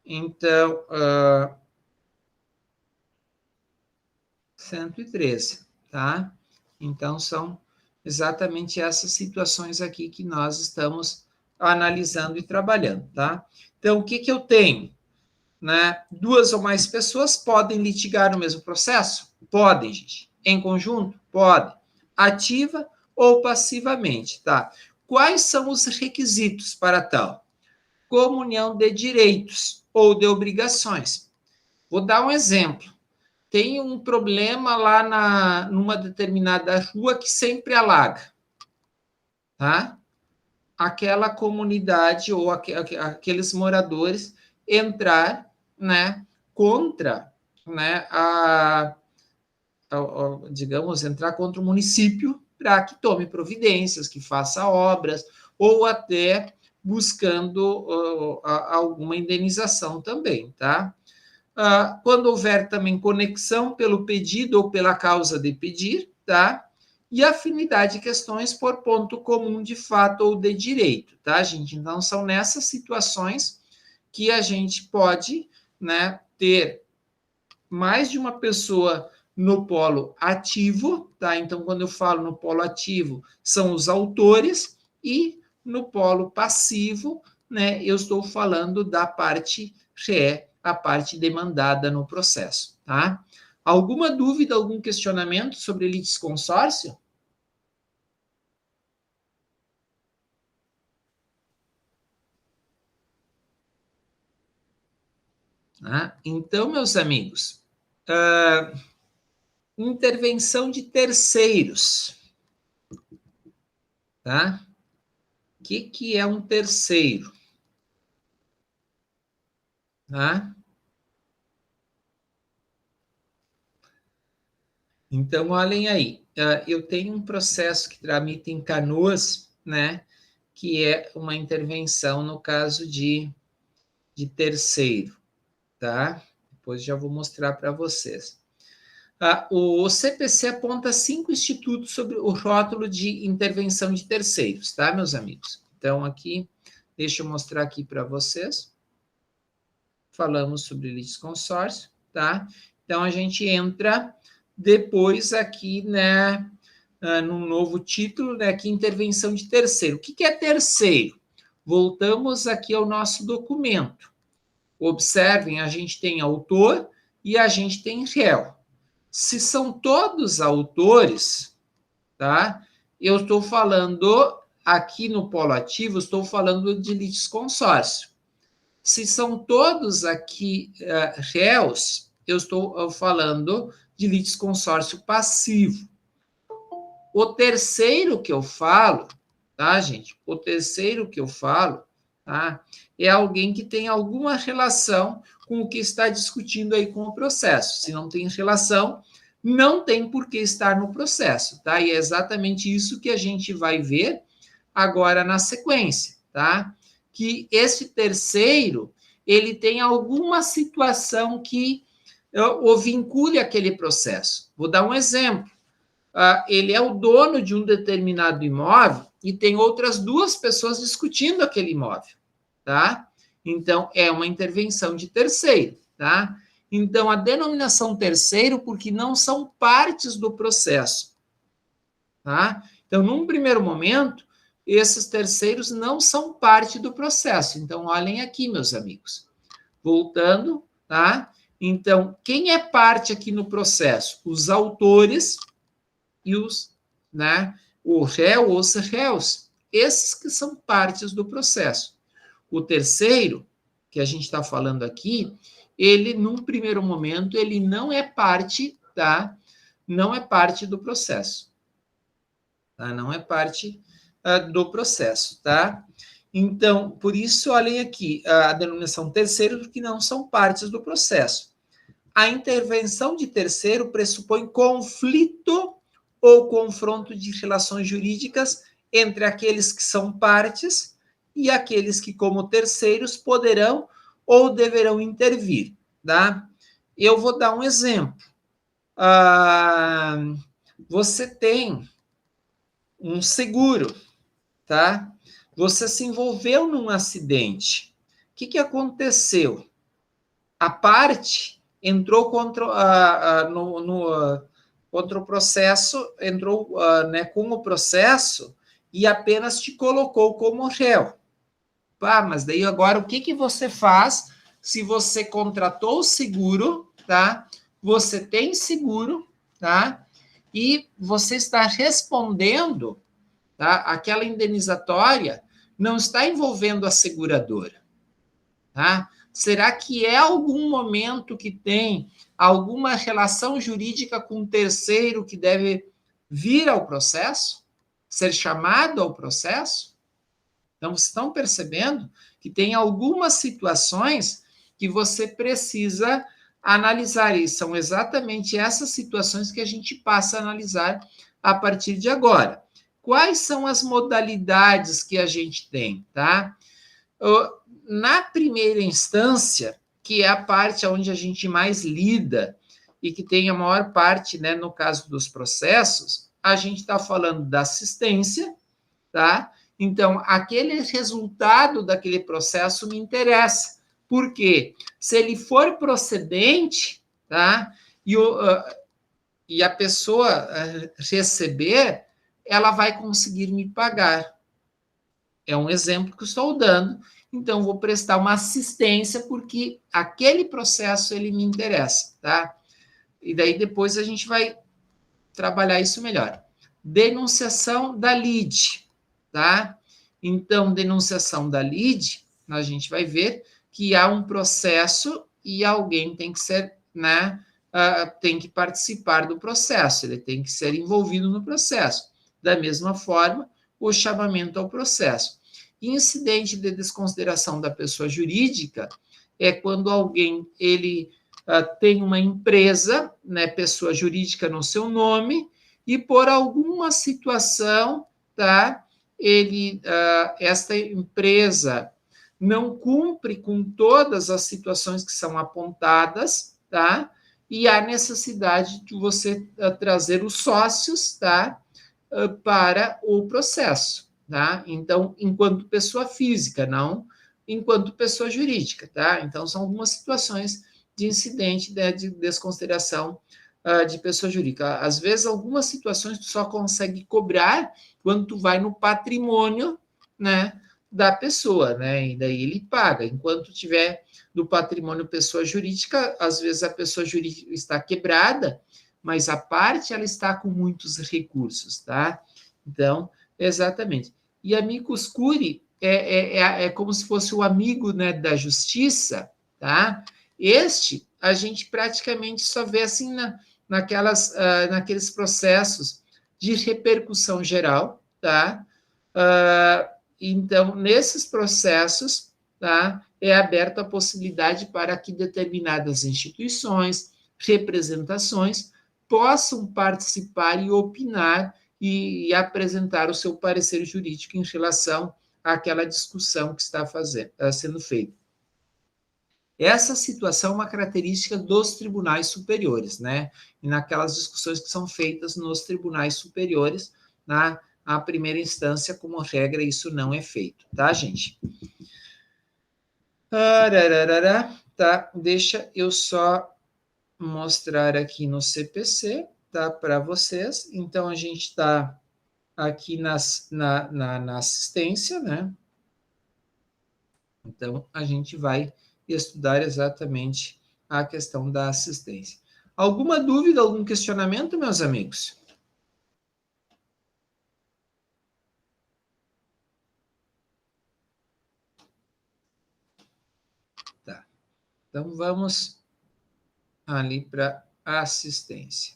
Então, 113, tá? Então, são exatamente essas situações aqui que nós estamos analisando e trabalhando, tá? Então, o que eu tenho? Né? Duas ou mais pessoas podem litigar no mesmo processo? Podem, gente. Em conjunto? Podem. Ativa ou passivamente, tá? Quais são os requisitos para tal? Comunhão de direitos ou de obrigações. Vou dar um exemplo. Tem um problema lá numa determinada rua que sempre alaga, tá? Aquela comunidade ou aqueles moradores entrar, né, contra, né, digamos, entrar contra o município para que tome providências, que faça obras, ou até buscando alguma indenização também, tá? Quando houver também conexão pelo pedido ou pela causa de pedir, tá? E afinidade de questões por ponto comum de fato ou de direito, tá, gente? Então, são nessas situações que a gente pode, né, ter mais de uma pessoa no polo ativo, tá? Então, quando eu falo no polo ativo, são os autores, e no polo passivo, né, eu estou falando da parte ré, a parte demandada no processo, tá? Alguma dúvida, algum questionamento sobre litisconsórcio? Então, meus amigos, intervenção de terceiros, tá? O que é um terceiro? Tá? Então, olhem aí, eu tenho um processo que tramita em Canoas, né, que é uma intervenção no caso de terceiro, tá? Depois já vou mostrar para vocês. O CPC aponta 5 institutos sobre o rótulo de intervenção de terceiros, tá, meus amigos? Então, aqui, deixa eu mostrar aqui para vocês. Falamos sobre litisconsórcio, tá? Então, a gente entra depois aqui, né, num novo título, né, que intervenção de terceiro. O que é terceiro? Voltamos aqui ao nosso documento. Observem, a gente tem autor e a gente tem réu. Se são todos autores, tá? Eu estou falando aqui no polo ativo, estou falando de litisconsórcio. Se são todos aqui réus, eu estou falando de litisconsórcio passivo. O terceiro que eu falo, tá, gente? O terceiro que eu falo, tá? É alguém que tem alguma relação com o que está discutindo aí com o processo. Se não tem relação, não tem por que estar no processo, tá? E é exatamente isso que a gente vai ver agora na sequência, tá? Que esse terceiro, ele tem alguma situação que o vincule àquele processo. Vou dar um exemplo. Ele é o dono de um determinado imóvel e tem outras duas pessoas discutindo aquele imóvel, tá? Então, é uma intervenção de terceiro, tá? Então, a denominação terceiro, porque não são partes do processo, tá? Então, num primeiro momento, esses terceiros não são parte do processo. Então, olhem aqui, meus amigos. Voltando, tá? Então, quem é parte aqui no processo? Os autores e os, né, o réu ou os réus. Esses que são partes do processo. O terceiro, que a gente está falando aqui, ele, num primeiro momento, ele não é parte, tá? Não é parte do processo. Tá? Não é parte do processo, tá? Então, por isso, olhem aqui, a denominação terceiro, que não são partes do processo. A intervenção de terceiro pressupõe conflito ou confronto de relações jurídicas entre aqueles que são partes e aqueles que, como terceiros, poderão ou deverão intervir, tá? Eu vou dar um exemplo. Você tem um seguro, tá? Você se envolveu num acidente. O que aconteceu? A parte entrou contra, contra o processo, entrou com o processo e apenas te colocou como réu. Mas daí agora o que você faz se você contratou o seguro, tá? Você tem seguro, tá? E você está respondendo, tá? Aquela indenizatória não está envolvendo a seguradora, tá? Será que é algum momento que tem alguma relação jurídica com um terceiro que deve vir ao processo? Ser chamado ao processo? Então, vocês estão percebendo que tem algumas situações que você precisa analisar, e são exatamente essas situações que a gente passa a analisar a partir de agora. Quais são as modalidades que a gente tem, tá? Na primeira instância, que é a parte onde a gente mais lida e que tem a maior parte, né, no caso dos processos, a gente está falando da assistência, tá? Então, aquele resultado daquele processo me interessa. Por quê? Se ele for procedente, tá? E a pessoa receber, ela vai conseguir me pagar. É um exemplo que eu estou dando. Então, vou prestar uma assistência porque aquele processo ele me interessa, tá? E daí depois a gente vai trabalhar isso melhor. Denunciação da lide, tá? Então, denunciação da lide, a gente vai ver que há um processo e alguém tem que ser, né, tem que participar do processo, ele tem que ser envolvido no processo. Da mesma forma, o chamamento ao processo. Incidente de desconsideração da pessoa jurídica é quando alguém, ele tem uma empresa, né, pessoa jurídica no seu nome, e por alguma situação, tá, esta empresa não cumpre com todas as situações que são apontadas, tá, e há necessidade de você trazer os sócios, tá, para o processo, tá? Então, enquanto pessoa física, não enquanto pessoa jurídica, tá? Então, são algumas situações de incidente, né, de desconsideração de pessoa jurídica. Às vezes, algumas situações tu só consegue cobrar quando tu vai no patrimônio, né, da pessoa, né? E daí ele paga. Enquanto tiver do patrimônio pessoa jurídica, às vezes a pessoa jurídica está quebrada, mas a parte ela está com muitos recursos, tá? Então, exatamente. E amicus curiae é como se fosse o amigo, né, da justiça, tá? Este a gente praticamente só vê assim naqueles processos de repercussão geral, tá? Então, nesses processos, tá, é aberta a possibilidade para que determinadas instituições, representações, possam participar e opinar e apresentar o seu parecer jurídico em relação àquela discussão que está sendo feita. Essa situação é uma característica dos tribunais superiores, né? E naquelas discussões que são feitas nos tribunais superiores, na primeira instância, como regra, isso não é feito, tá, gente? Tá, deixa eu só mostrar aqui no CPC, tá, para vocês. Então, a gente está aqui na assistência, né? Então, a gente vai estudar exatamente a questão da assistência. Alguma dúvida, algum questionamento, meus amigos? Tá. Então, vamos ali para a assistência.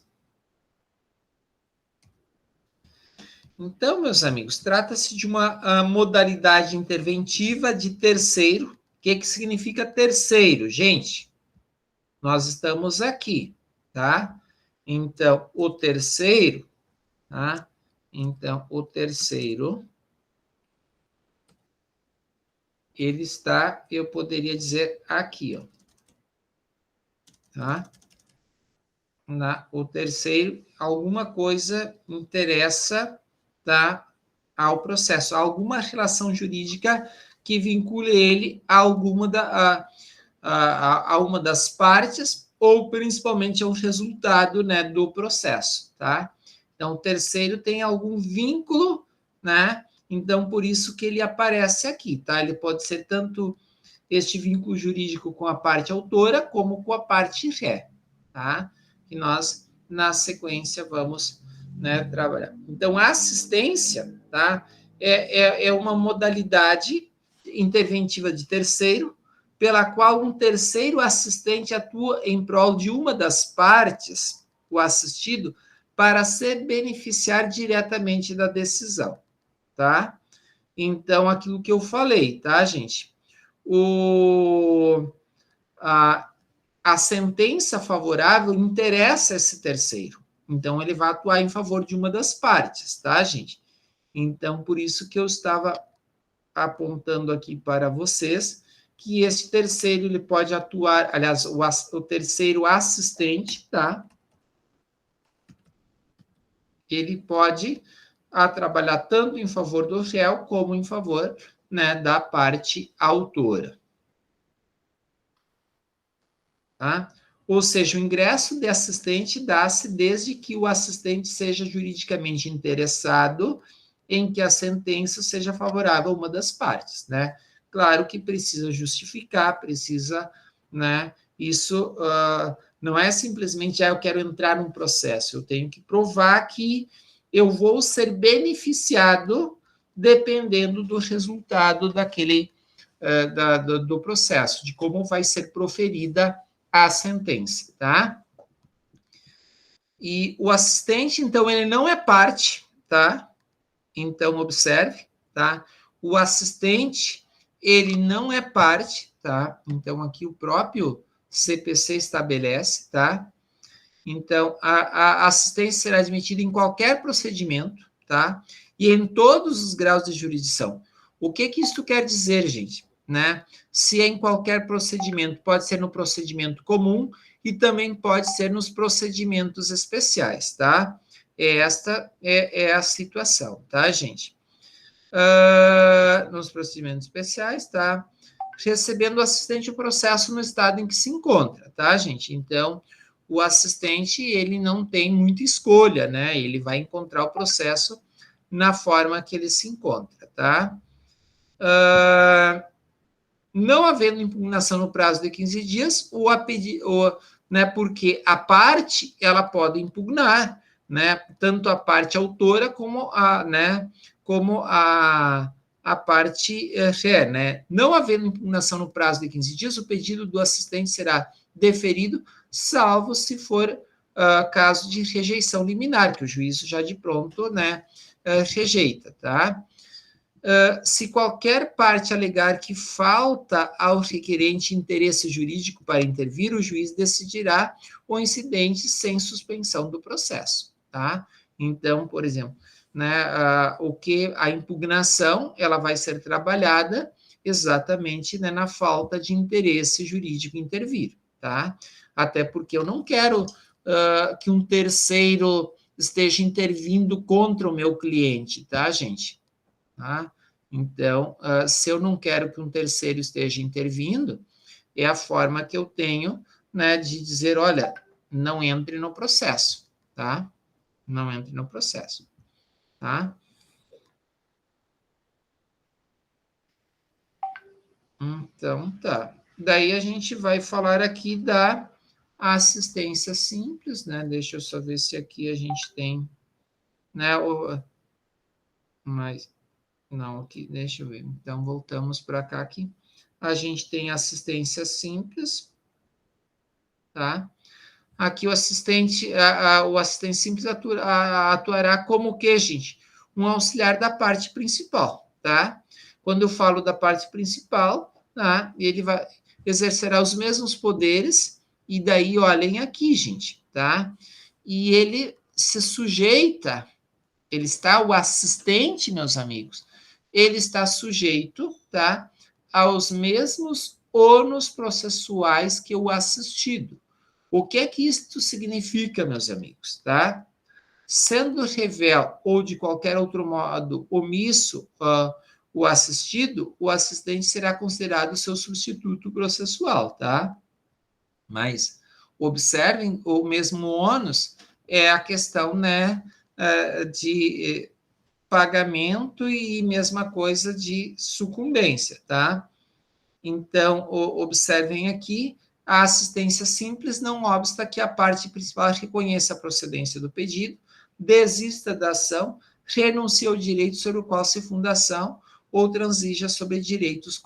Então, meus amigos, trata-se de uma modalidade interventiva de terceiro. O que significa terceiro, gente? Nós estamos aqui, tá? Então, o terceiro, tá? Então, o terceiro, ele está, eu poderia dizer, aqui, ó. Tá? O terceiro, alguma coisa interessa, tá, ao processo, alguma relação jurídica que vincule ele a alguma a uma das partes ou principalmente ao resultado, né, do processo, tá? Então, o terceiro tem algum vínculo, né? Então, por isso que ele aparece aqui, tá? Ele pode ser tanto este vínculo jurídico com a parte autora como com a parte ré, tá? Que nós, na sequência, vamos, né, trabalhar. Então, a assistência, tá? É uma modalidade interventiva de terceiro, pela qual um terceiro assistente atua em prol de uma das partes, o assistido, para se beneficiar diretamente da decisão, tá? Então, aquilo que eu falei, tá, gente? A sentença favorável interessa esse terceiro. Então, ele vai atuar em favor de uma das partes, tá, gente? Então, por isso que eu estava apontando aqui para vocês que esse terceiro, ele pode atuar, aliás, o terceiro assistente, tá? Ele pode trabalhar tanto em favor do réu como em favor, né, da parte autora. Tá? Ou seja, o ingresso de assistente dá-se desde que o assistente seja juridicamente interessado em que a sentença seja favorável a uma das partes, né? Claro que precisa justificar, precisa, né? Isso não é simplesmente, eu quero entrar num processo, eu tenho que provar que eu vou ser beneficiado dependendo do resultado daquele, do processo, de como vai ser proferida a sentença, tá? E o assistente, então, ele não é parte, tá? Então, observe, tá? O assistente, ele não é parte, tá? Então, aqui o próprio CPC estabelece, tá? Então, a assistência será admitida em qualquer procedimento, tá? E em todos os graus de jurisdição. O que isso quer dizer, gente? Né? Se é em qualquer procedimento, pode ser no procedimento comum e também pode ser nos procedimentos especiais, tá? Esta é a situação, tá, gente? Nos procedimentos especiais, tá? Recebendo o assistente o processo no estado em que se encontra, tá, gente? Então, o assistente, ele não tem muita escolha, né? Ele vai encontrar o processo na forma que ele se encontra, tá? Não havendo impugnação no prazo de 15 dias, né, porque a parte, ela pode impugnar, né, tanto a parte autora como a parte ré, né? Não havendo impugnação no prazo de 15 dias, o pedido do assistente será deferido, salvo se for caso de rejeição liminar, que o juízo já de pronto, né, rejeita, tá? Se qualquer parte alegar que falta ao requerente interesse jurídico para intervir, o juiz decidirá o incidente sem suspensão do processo, tá? Então, por exemplo, né, a impugnação, ela vai ser trabalhada exatamente, né, na falta de interesse jurídico intervir, tá? Até porque eu não quero que um terceiro esteja intervindo contra o meu cliente, tá, gente? Tá? Então, se eu não quero que um terceiro esteja intervindo, é a forma que eu tenho, né, de dizer, olha, não entre no processo, tá? Não entre no processo, tá? Então, tá. Daí a gente vai falar aqui da assistência simples, né? Deixa eu só ver se aqui a gente tem, né, mas não, aqui, deixa eu ver. Então, voltamos para cá aqui. A gente tem assistência simples, tá? Aqui o assistente simples atuará como o quê, gente? um auxiliar da parte principal, tá? Quando eu falo da parte principal, tá? Ele exercerá os mesmos poderes, e daí, olhem aqui, gente, tá? E ele se sujeita, o assistente, meus amigos, ele está sujeito, tá? Aos mesmos ônus processuais que o assistido. O que é que isto significa, meus amigos, tá? Sendo revel ou de qualquer outro modo omisso o assistido, o assistente será considerado seu substituto processual, tá? Mas observem, o mesmo ônus é a questão, né, de pagamento e mesma coisa de sucumbência, tá? Então, observem aqui, a assistência simples não obsta que a parte principal reconheça a procedência do pedido, desista da ação, renuncie ao direito sobre o qual se funda a ação ou transija sobre direitos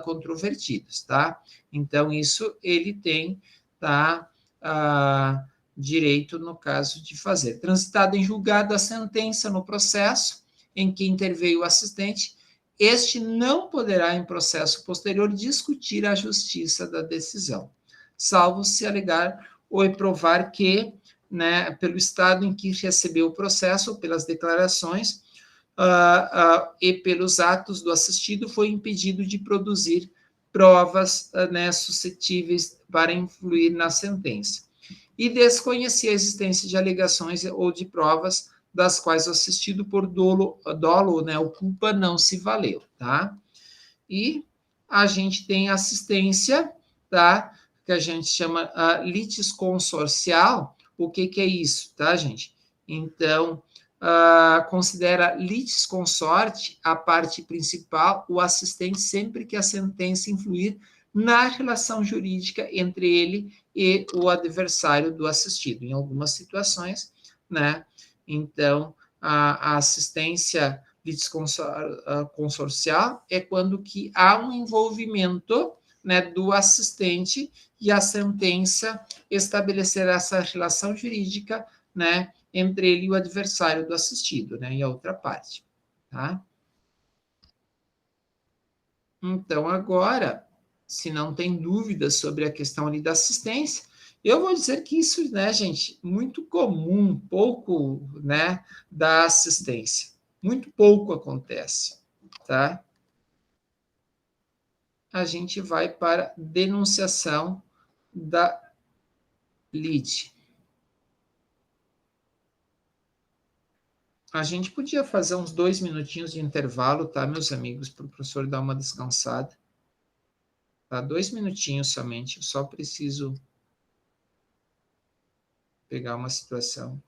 controvertidos, tá? Então, isso ele tem, tá, direito no caso de fazer. Transitada em julgado a sentença no processo em que interveio o assistente, este não poderá, em processo posterior, discutir a justiça da decisão, salvo se alegar ou provar que, né, pelo estado em que recebeu o processo, ou pelas declarações e pelos atos do assistido, foi impedido de produzir provas, né, suscetíveis para influir na sentença, e desconhecer a existência de alegações ou de provas das quais o assistido por dolo, né, ou culpa não se valeu, tá? E a gente tem assistência, tá? Que a gente chama litisconsorcial. O que é isso, tá, gente? Então, considera litisconsorte a parte principal, o assistente, sempre que a sentença influir na relação jurídica entre ele e o adversário do assistido. Em algumas situações, né? Então, a assistência litisconsorcial é quando que há um envolvimento, né, do assistente, e a sentença estabelecerá essa relação jurídica, né, entre ele e o adversário do assistido, né, e a outra parte, tá? Então, agora, se não tem dúvidas sobre a questão ali da assistência, eu vou dizer que isso, né, gente, muito comum, pouco, né, da assistência. Muito pouco acontece, tá? A gente vai para denunciação da lide. A gente podia fazer uns 2 minutinhos de intervalo, tá, meus amigos, para o professor dar uma descansada. Tá? 2 minutinhos somente, eu só preciso pegar uma situação.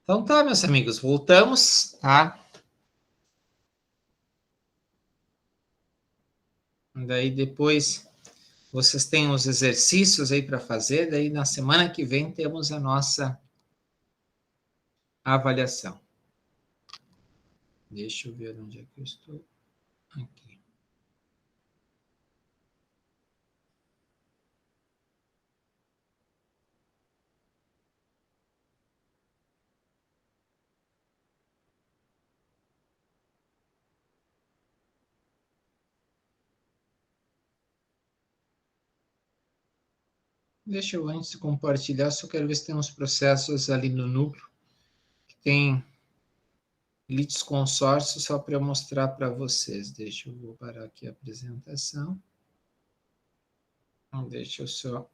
Então tá, meus amigos, voltamos, tá? Daí depois vocês têm os exercícios aí para fazer, daí na semana que vem temos a nossa avaliação. Deixa eu ver onde é que eu estou. Aqui. Deixa eu, antes de compartilhar, só quero ver se tem uns processos ali no núcleo que tem litisconsórcio, só para eu mostrar para vocês. Deixa eu vou parar aqui a apresentação. Então, deixa eu só...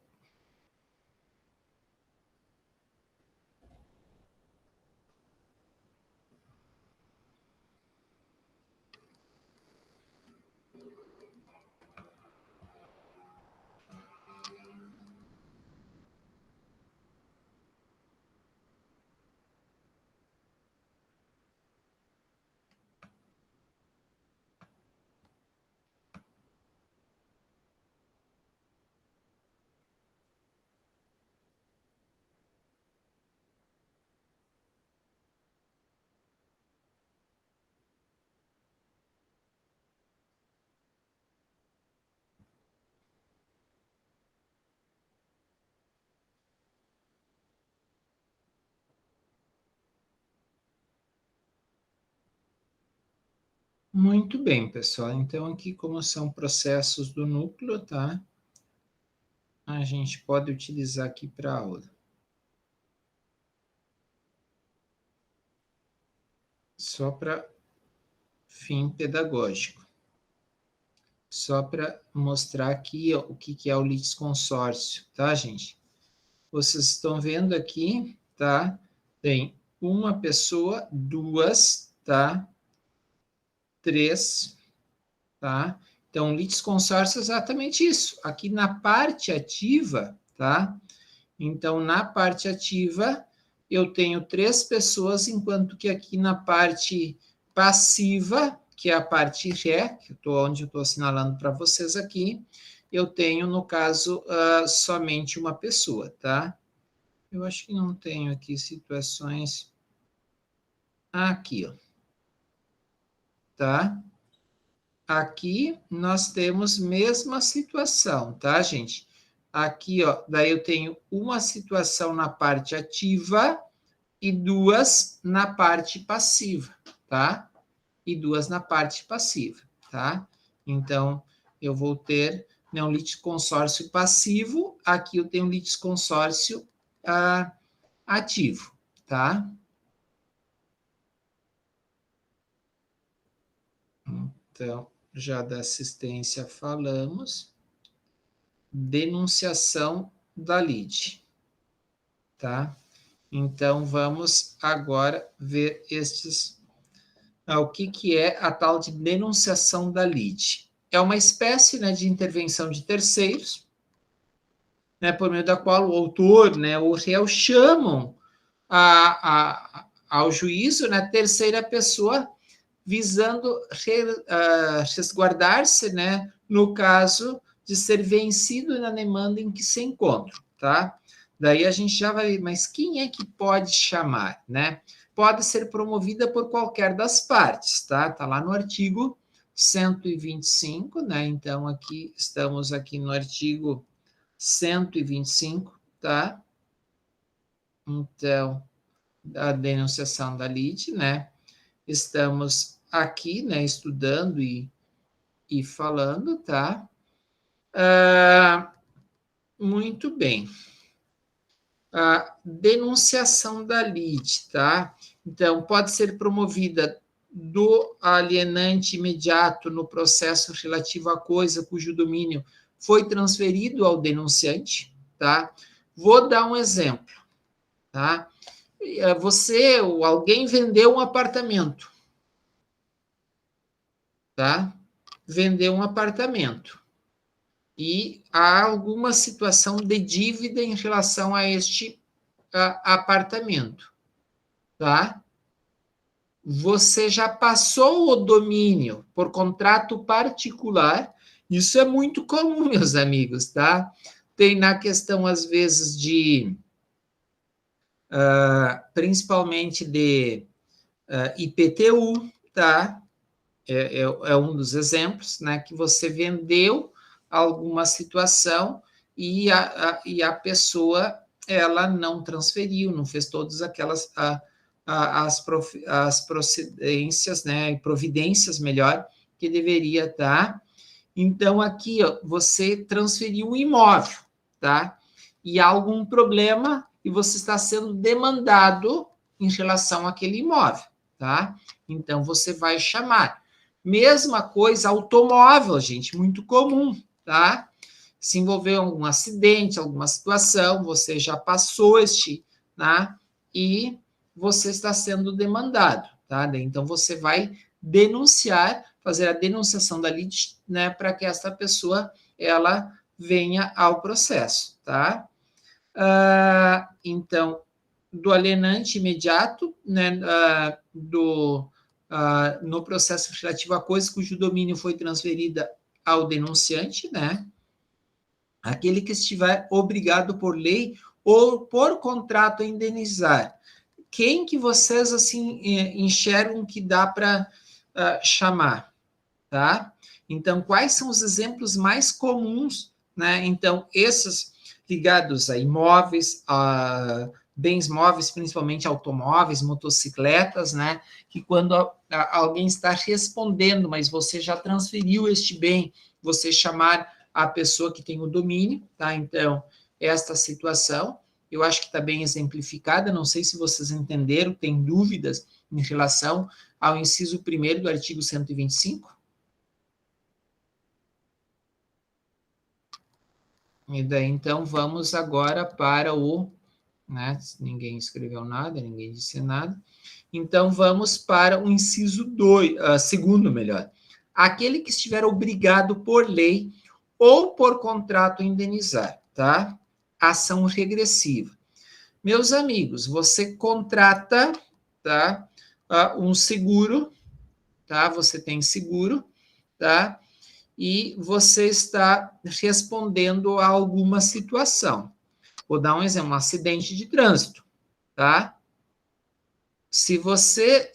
Muito bem, pessoal. Então, aqui, como são processos do núcleo, tá? A gente pode utilizar aqui para a aula. Só para fim pedagógico. Só para mostrar aqui ó, o que é o litisconsórcio, tá, gente? Vocês estão vendo aqui, tá? Tem uma pessoa, duas, tá? Três, tá? Então, litisconsórcio é exatamente isso. Aqui na parte ativa, tá? Então, na parte ativa, eu tenho 3 pessoas, enquanto que aqui na parte passiva, que é a parte Ré, que onde eu estou assinalando para vocês aqui, eu tenho, no caso, somente uma pessoa, tá? Eu acho que não tenho aqui situações... Aqui, ó. Tá? Aqui nós temos mesma situação, tá, gente? Aqui, ó, daí eu tenho uma situação na parte ativa e 2 na parte passiva, tá? E 2 na parte passiva, tá? Então, eu vou ter um litisconsórcio passivo, aqui eu tenho um litisconsórcio ativo, tá? Então, já da assistência falamos. Denunciação da lide, tá? Então, vamos agora ver o que é a tal de denunciação da lide. É uma espécie, né, de intervenção de terceiros, né, por meio da qual o autor, né, o réu chamam ao juízo, né, terceira pessoa, visando resguardar-se, né, no caso de ser vencido na demanda em que se encontra, tá? Daí a gente já vai ver, mas quem é que pode chamar, né? Pode ser promovida por qualquer das partes, tá? Tá lá no artigo 125, né? Então, aqui, estamos aqui no artigo 125, tá? Então, a denunciação da lide, né? Estamos aqui, né, estudando e falando, tá? Muito bem. A denunciação da lide, tá? Então, pode ser promovida do alienante imediato no processo relativo à coisa cujo domínio foi transferido ao denunciante, tá? Vou dar um exemplo, tá? Você ou alguém vendeu um apartamento, tá? Vendeu um apartamento. E há alguma situação de dívida em relação a este apartamento, tá? Você já passou o domínio por contrato particular, isso é muito comum, meus amigos, tá? Tem na questão, às vezes, de, principalmente de IPTU, tá? É um dos exemplos, né? Que você vendeu alguma situação e a pessoa, ela não transferiu, não fez todas aquelas... as procedências, né, providências, melhor, que deveria estar. Então, aqui, ó, você transferiu um imóvel, tá? E há algum problema e você está sendo demandado em relação àquele imóvel, tá? Então, você vai chamar. Mesma coisa, automóvel, gente, muito comum, tá? Se envolveu algum acidente, alguma situação, você já passou né? E você está sendo demandado, tá? Então, você vai denunciar, fazer a denunciação da lide, né, para que esta pessoa, ela venha ao processo, tá? Então, do alienante imediato, né, no processo relativo a coisa cujo domínio foi transferida ao denunciante, né? Aquele que estiver obrigado por lei ou por contrato a indenizar. Quem que vocês, assim, enxergam que dá para chamar, tá? Então, quais são os exemplos mais comuns, né? Então, esses ligados a imóveis, a bens móveis, principalmente automóveis, motocicletas, né? Que quando alguém está respondendo, mas você já transferiu este bem, você chamar a pessoa que tem o domínio, tá? Então, esta situação, eu acho que está bem exemplificada, não sei se vocês entenderam, tem dúvidas em relação ao inciso 1º do artigo 125? E daí, então, vamos agora para o... Né, ninguém escreveu nada, ninguém disse nada. Então, vamos para o inciso 2º, melhor. Aquele que estiver obrigado por lei ou por contrato a indenizar, tá? Ação regressiva. Meus amigos, você contrata, tá? Um seguro, tá? Você tem seguro, tá? E você está respondendo a alguma situação. Vou dar um exemplo, um acidente de trânsito, tá? Se você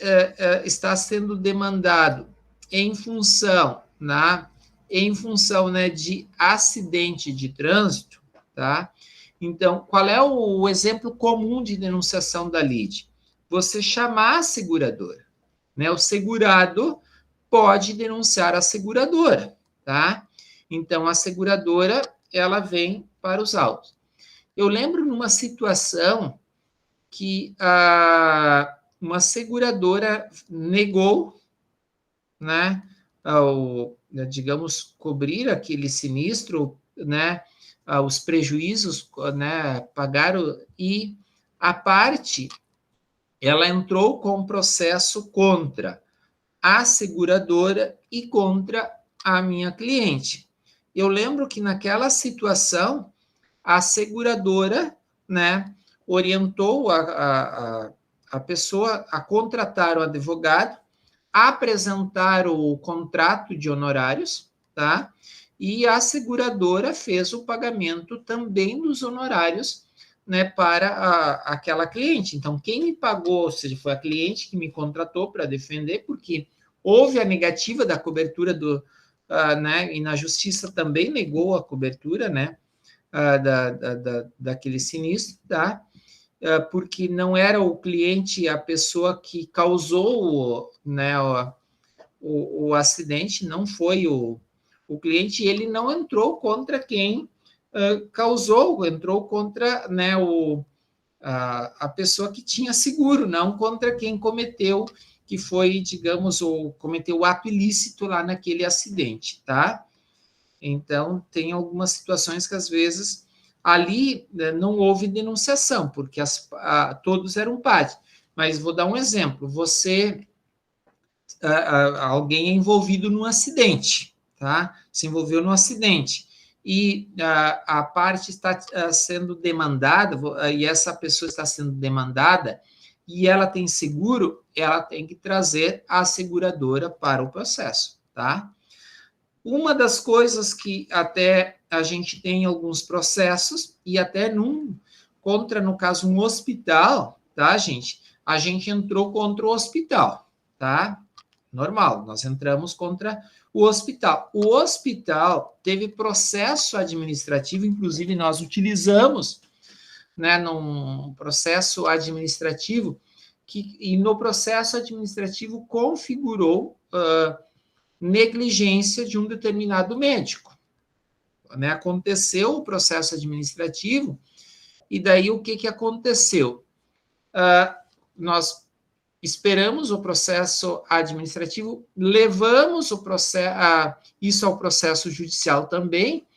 está sendo demandado em função, né, de acidente de trânsito, tá? Então, qual é o exemplo comum de denunciação da lide? Você chamar a seguradora, né? O segurado pode denunciar a seguradora, tá? Então, a seguradora, ela vem para os autos. Eu lembro numa situação que uma seguradora negou, né, digamos, cobrir aquele sinistro, né, os prejuízos, né, pagaram, e a parte, ela entrou com um processo contra a seguradora e contra a minha cliente. Eu lembro que naquela situação, a seguradora, né, orientou a pessoa a contratar o advogado, a apresentar o contrato de honorários, tá? E a seguradora fez o pagamento também dos honorários, né, para aquela cliente. Então, quem me pagou, ou seja, foi a cliente que me contratou para defender, porque houve a negativa da cobertura né, e na justiça também negou a cobertura, né, daquele sinistro, tá? Porque não era o cliente a pessoa que causou, né, o acidente, não foi o cliente, ele não entrou contra quem causou, entrou contra, né, a pessoa que tinha seguro, não contra quem cometeu, que foi, digamos, cometeu o ato ilícito lá naquele acidente, tá? Então, tem algumas situações que, às vezes, ali, né, não houve denunciação, porque todos eram pares. Mas vou dar um exemplo. Alguém é envolvido num acidente, tá? Se envolveu num acidente. E a parte está sendo demandada, e essa pessoa está sendo demandada, e ela tem seguro, ela tem que trazer a seguradora para o processo, tá? Uma das coisas que até a gente tem alguns processos, e até contra, no caso, um hospital, tá, gente? A gente entrou contra o hospital, tá? Normal, nós entramos contra o hospital. O hospital teve processo administrativo, inclusive nós utilizamos, né, num processo administrativo, e no processo administrativo configurou negligência de um determinado médico. Né? Aconteceu o processo administrativo, e daí o que aconteceu? Nós esperamos o processo administrativo, levamos isso ao processo judicial também,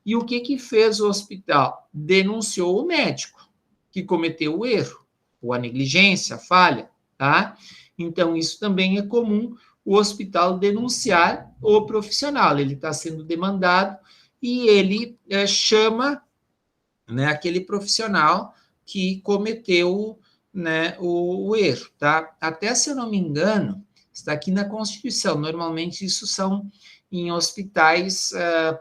e o que fez o hospital? Denunciou o médico que cometeu o erro, ou a negligência, a falha, tá? Então, isso também é comum, o hospital denunciar o profissional, ele está sendo demandado e ele chama, né, aquele profissional que cometeu, né, o erro, tá? Até, se eu não me engano, está aqui na Constituição, normalmente isso são em hospitais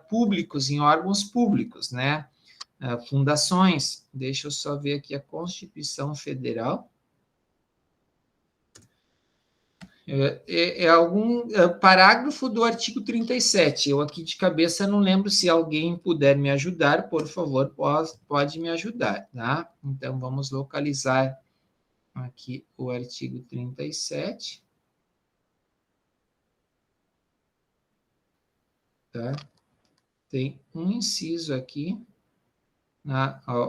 públicos, em órgãos públicos, né? Fundações, deixa eu só ver aqui a Constituição Federal. Algum parágrafo do artigo 37. Eu aqui de cabeça não lembro, se alguém puder me ajudar, por favor, pode me ajudar, tá? Então, vamos localizar aqui o artigo 37. Tá? Tem um inciso aqui,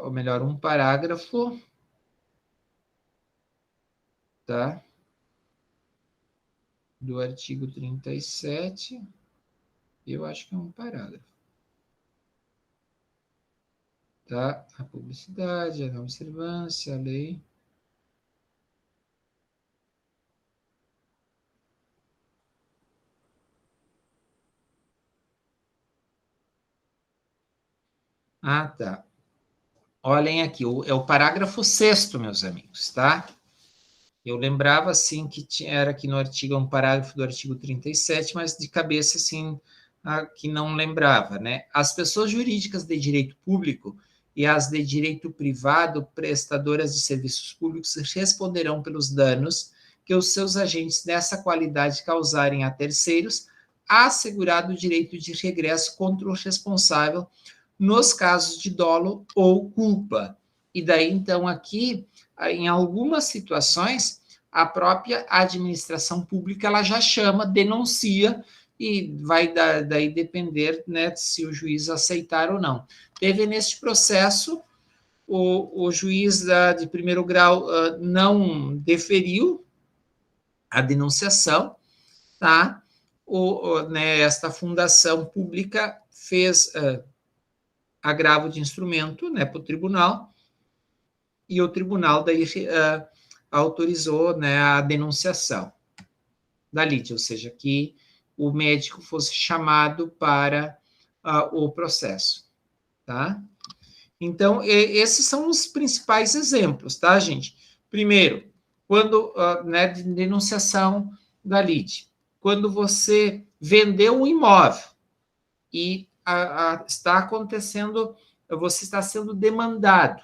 ou melhor, um parágrafo, tá? Do artigo 37, eu acho que é um parágrafo. Tá? A publicidade, a não observância, a lei. Ah, tá. Olhem aqui, é o parágrafo 6º, meus amigos, tá? Eu lembrava, assim, que era aqui no artigo, um parágrafo do artigo 37, mas de cabeça, assim, que não lembrava, né? As pessoas jurídicas de direito público e as de direito privado, prestadoras de serviços públicos, responderão pelos danos que os seus agentes dessa qualidade causarem a terceiros, assegurado o direito de regresso contra o responsável nos casos de dolo ou culpa. E daí, então, aqui, em algumas situações, a própria administração pública ela já chama, denuncia, e vai daí depender, né, se o juiz aceitar ou não. Teve neste processo, o juiz de primeiro grau não deferiu a denunciação, tá? Né, esta fundação pública fez agravo de instrumento, né, para o tribunal, e o tribunal daí autorizou, né, a denunciação da lide, ou seja, que o médico fosse chamado para o processo, tá? Então, esses são os principais exemplos, tá, gente? Primeiro, quando, né, de denunciação da lide, quando você vendeu um imóvel e está acontecendo, você está sendo demandado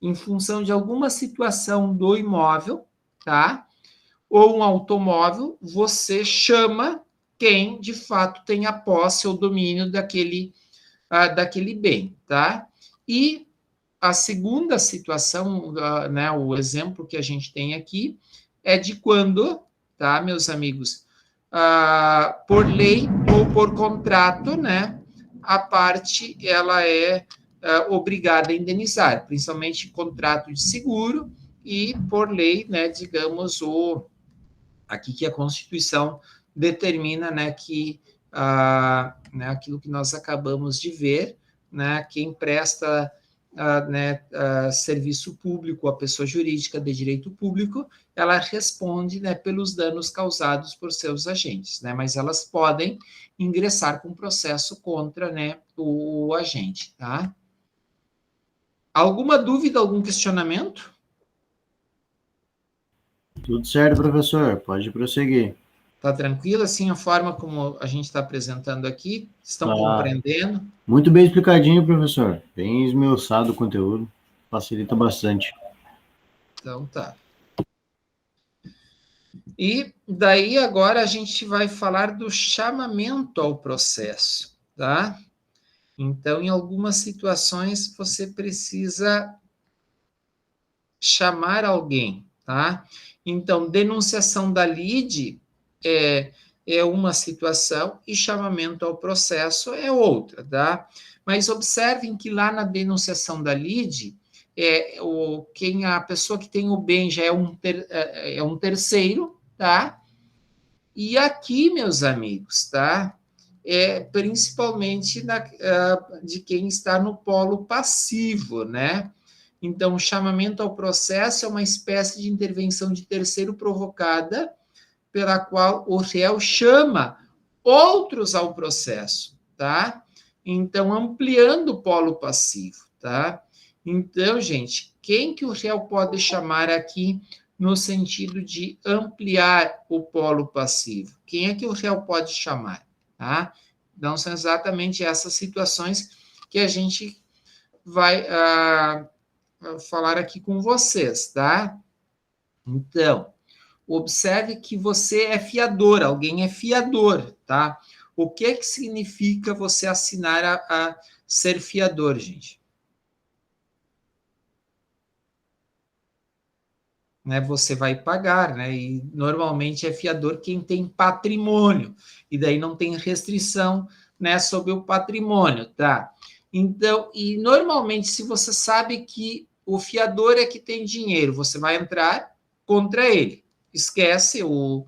em função de alguma situação do imóvel, tá? Ou um automóvel, você chama quem, de fato, tem a posse ou domínio daquele bem, tá? E a segunda situação, né, o exemplo que a gente tem aqui, é de quando, tá, meus amigos, por lei ou por contrato, né, a parte, ela é obrigada a indenizar, principalmente contrato de seguro e, por lei, né, digamos, aqui que a Constituição determina, né, que né, aquilo que nós acabamos de ver, né, quem presta né, serviço público, a pessoa jurídica de direito público, ela responde, né, pelos danos causados por seus agentes, né, mas elas podem ingressar com processo contra, né, o agente, tá? Alguma dúvida, algum questionamento? Tudo certo, professor. Pode prosseguir. Tá tranquilo, assim, a forma como a gente está apresentando aqui? Estão Tá. compreendendo? Muito bem explicadinho, professor. Bem esmiuçado o conteúdo. Facilita bastante. Então, tá. E daí agora a gente vai falar do chamamento ao processo, tá? Então, em algumas situações, você precisa chamar alguém, tá? Então, denunciação da lide é uma situação e chamamento ao processo é outra, tá? Mas observem que lá na denunciação da lide, a pessoa que tem o bem já é um terceiro, tá? E aqui, meus amigos, tá? Principalmente de quem está no polo passivo, né? Então, o chamamento ao processo é uma espécie de intervenção de terceiro provocada, pela qual o réu chama outros ao processo, tá? Então, ampliando o polo passivo, tá? Então, gente, quem que o réu pode chamar aqui no sentido de ampliar o polo passivo? Quem é que o réu pode chamar, tá? Então, são exatamente essas situações que a gente vai falar aqui com vocês, tá? Então, observe que você é fiador, alguém é fiador, tá? O que significa você assinar a ser fiador, gente? Né, você vai pagar, né? E normalmente é fiador quem tem patrimônio, e daí não tem restrição, né, sobre o patrimônio, tá? Então, e normalmente, se você sabe que o fiador é que tem dinheiro, você vai entrar contra ele. Esquece o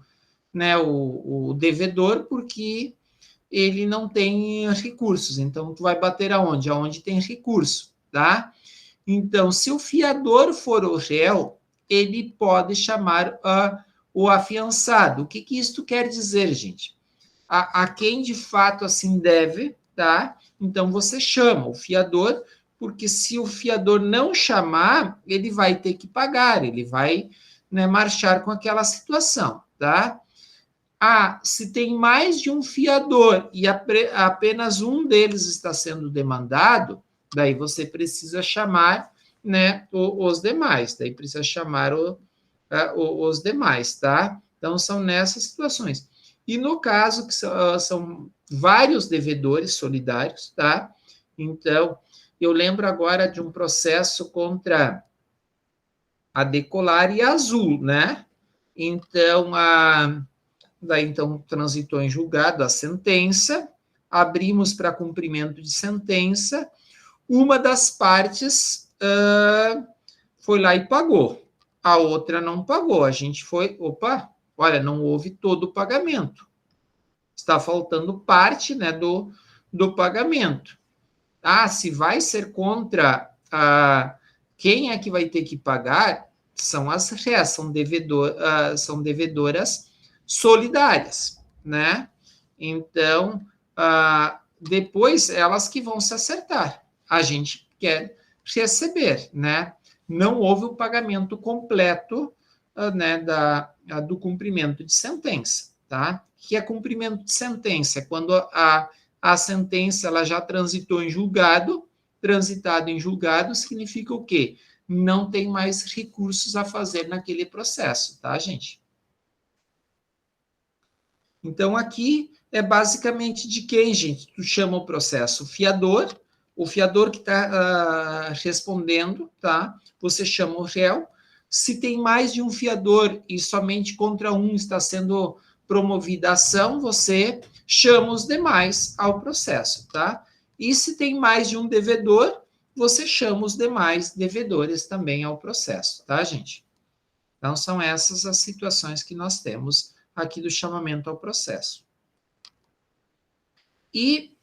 devedor, porque ele não tem recursos. Então, tu vai bater aonde? Aonde tem recurso, tá? Então, se o fiador for o réu, ele pode chamar o afiançado. O que isto quer dizer, gente? A quem de fato assim deve, tá? Então, você chama o fiador, porque se o fiador não chamar, ele vai ter que pagar, ele vai, né, marchar com aquela situação, tá? Se tem mais de um fiador e apenas um deles está sendo demandado, daí você precisa chamar, né, os demais, daí precisa chamar os demais, tá? Então, são nessas situações. E no caso, que são vários devedores solidários, tá? Então, eu lembro agora de um processo contra a Decolar e a Azul, né? Então, daí, então, transitou em julgado a sentença, abrimos para cumprimento de sentença, uma das partes foi lá e pagou, a outra não pagou, a gente foi, olha, não houve todo o pagamento, está faltando parte, né, do pagamento. Se vai ser contra quem é que vai ter que pagar, são as rés, são devedoras solidárias, né? Então, depois elas que vão se acertar. A gente quer receber, né? Não houve o pagamento completo, né, do cumprimento de sentença, tá? O que é cumprimento de sentença? É quando a sentença ela já transitou em julgado, transitado em julgado significa o quê? Não tem mais recursos a fazer naquele processo, tá, gente? Então, aqui é basicamente de quem, gente? Tu chama o processo o fiador que está respondendo, tá? Você chama o réu. Se tem mais de um fiador e somente contra um está sendo promovida a ação, você chama os demais ao processo, tá? E se tem mais de um devedor, você chama os demais devedores também ao processo, tá, gente? Então, são essas as situações que nós temos aqui do chamamento ao processo. E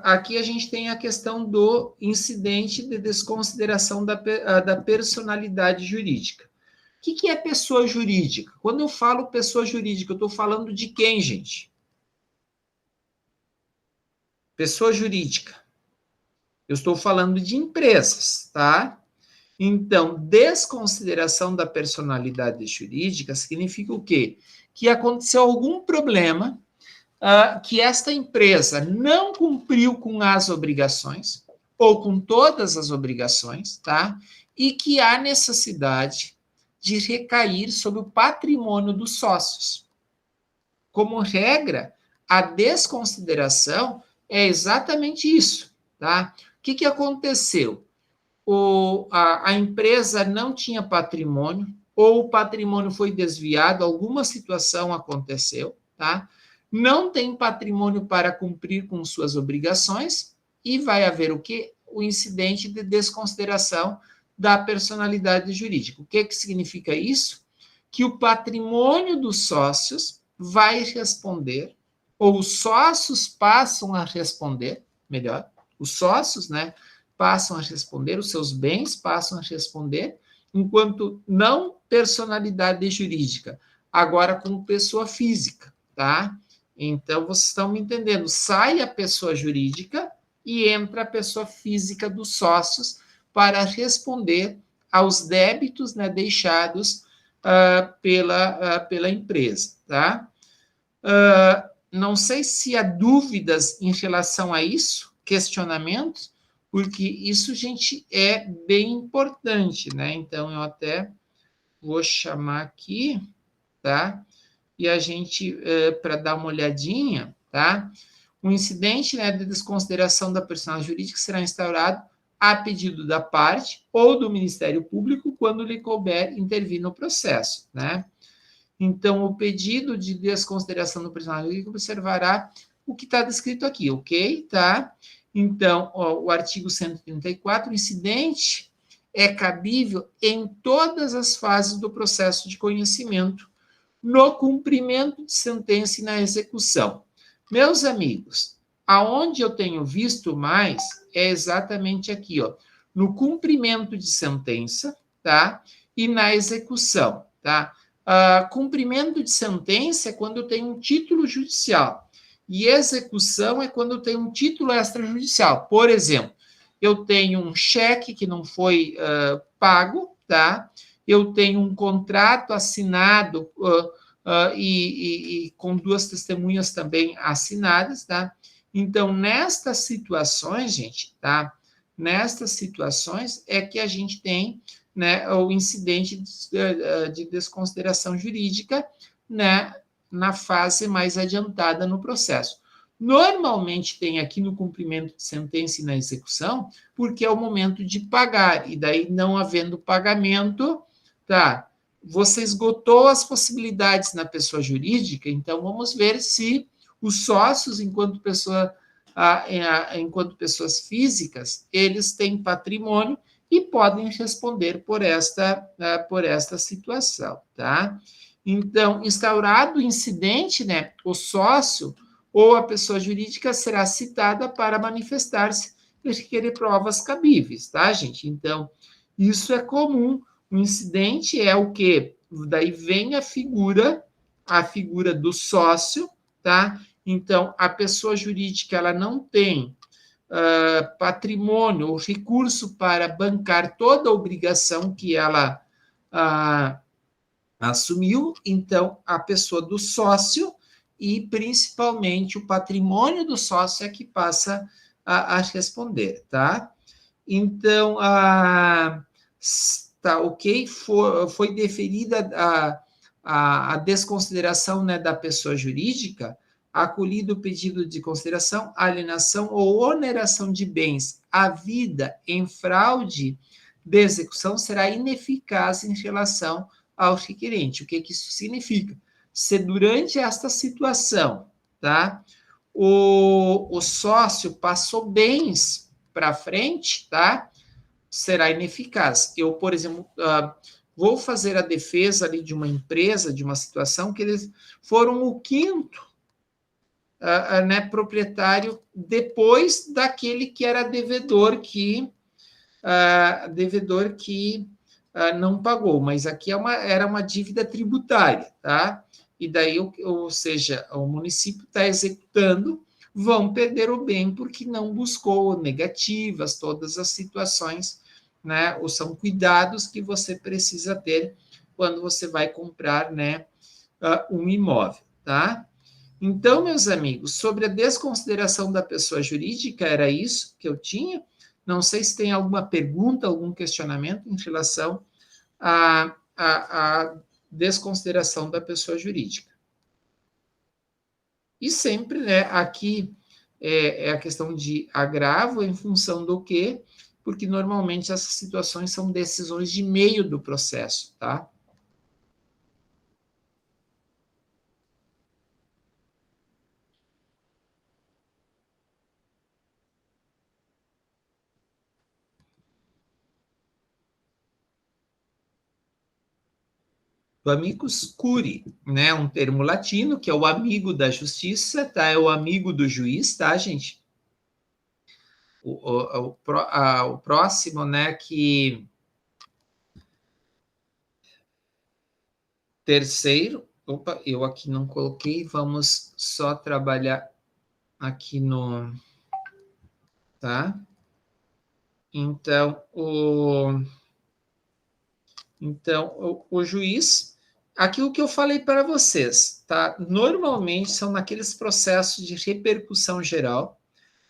aqui a gente tem a questão do incidente de desconsideração da personalidade jurídica. O que é pessoa jurídica? Quando eu falo pessoa jurídica, eu estou falando de quem, gente? Pessoa jurídica. Eu estou falando de empresas, tá? Então, desconsideração da personalidade jurídica significa o quê? Que aconteceu algum problema, que esta empresa não cumpriu com as obrigações, ou com todas as obrigações, tá? E que há necessidade de recair sobre o patrimônio dos sócios. Como regra, a desconsideração é exatamente isso, tá? O que aconteceu? A empresa não tinha patrimônio, ou o patrimônio foi desviado, alguma situação aconteceu, tá? Não tem patrimônio para cumprir com suas obrigações, e vai haver o quê? O incidente de desconsideração da personalidade jurídica. O que significa isso? Que o patrimônio dos sócios vai responder, ou os sócios passam a responder, melhor, os sócios, né, passam a responder, os seus bens passam a responder, enquanto não personalidade jurídica, agora como pessoa física, tá? Então, vocês estão me entendendo, sai a pessoa jurídica e entra a pessoa física dos sócios para responder aos débitos, né, deixados pela empresa, tá? Não sei se há dúvidas em relação a isso, questionamentos, porque isso, gente, é bem importante, né? Então, eu até vou chamar aqui, tá? E a gente, para dar uma olhadinha, tá? O incidente, né, de desconsideração da personalidade jurídica será instaurado a pedido da parte ou do Ministério Público quando lhe couber intervir no processo, né? Então, o pedido de desconsideração do personalidade jurídica observará o que está descrito aqui, ok? Tá? Então, o artigo 134, o incidente é cabível em todas as fases do processo de conhecimento, no cumprimento de sentença e na execução. Meus amigos, aonde eu tenho visto mais é exatamente aqui, ó, no cumprimento de sentença, tá? E na execução, tá? Cumprimento de sentença é quando eu tenho um título judicial, e execução é quando eu tenho um título extrajudicial. Por exemplo, eu tenho um cheque que não foi pago, tá? Eu tenho um contrato assinado e com duas testemunhas também assinadas, tá? Então, nestas situações, gente, tá? Nestas situações é que a gente tem, né, o incidente de desconsideração jurídica, né, na fase mais adiantada no processo. Normalmente tem aqui no cumprimento de sentença e na execução, porque é o momento de pagar, e daí não havendo pagamento, tá? Você esgotou as possibilidades na pessoa jurídica, então vamos ver se os sócios, enquanto pessoas físicas, eles têm patrimônio e podem responder por esta situação, tá? Então, instaurado o incidente, né, o sócio ou a pessoa jurídica será citada para manifestar-se e requerer provas cabíveis, tá, gente? Então, isso é comum. O incidente é o quê? Daí vem a figura do sócio, tá? Então, a pessoa jurídica, ela não tem patrimônio ou recurso para bancar toda a obrigação que ela assumiu, então, a pessoa do sócio e, principalmente, o patrimônio do sócio é que passa a responder, tá? Então, tá ok, foi deferida a desconsideração, né, da pessoa jurídica, acolhido o pedido de consideração, alienação ou oneração de bens havida em fraude de execução será ineficaz em relação ao requerente. O que isso significa? Se durante esta situação, tá, o sócio passou bens para frente, tá, será ineficaz. Eu, por exemplo, vou fazer a defesa ali de uma empresa, de uma situação que eles foram o quinto né, proprietário depois daquele que era devedor que não pagou, mas aqui era uma dívida tributária, tá? E daí, ou seja, o município está executando, vão perder o bem porque não buscou negativas, todas as situações né, ou são cuidados que você precisa ter quando você vai comprar, né, um imóvel, tá? Então, meus amigos, sobre a desconsideração da pessoa jurídica, era isso que eu tinha. Não sei se tem alguma pergunta, algum questionamento em relação à desconsideração da pessoa jurídica. E sempre, né, aqui é a questão de agravo em função do quê? Porque normalmente essas situações são decisões de meio do processo, tá? O amicus curiae, né, um termo latino, que é o amigo da justiça, tá? É o amigo do juiz, tá, gente? O próximo, né, que... Terceiro, opa, eu aqui não coloquei, vamos só trabalhar aqui no... Tá? Então, o juiz, aquilo que eu falei para vocês, tá? Normalmente são naqueles processos de repercussão geral,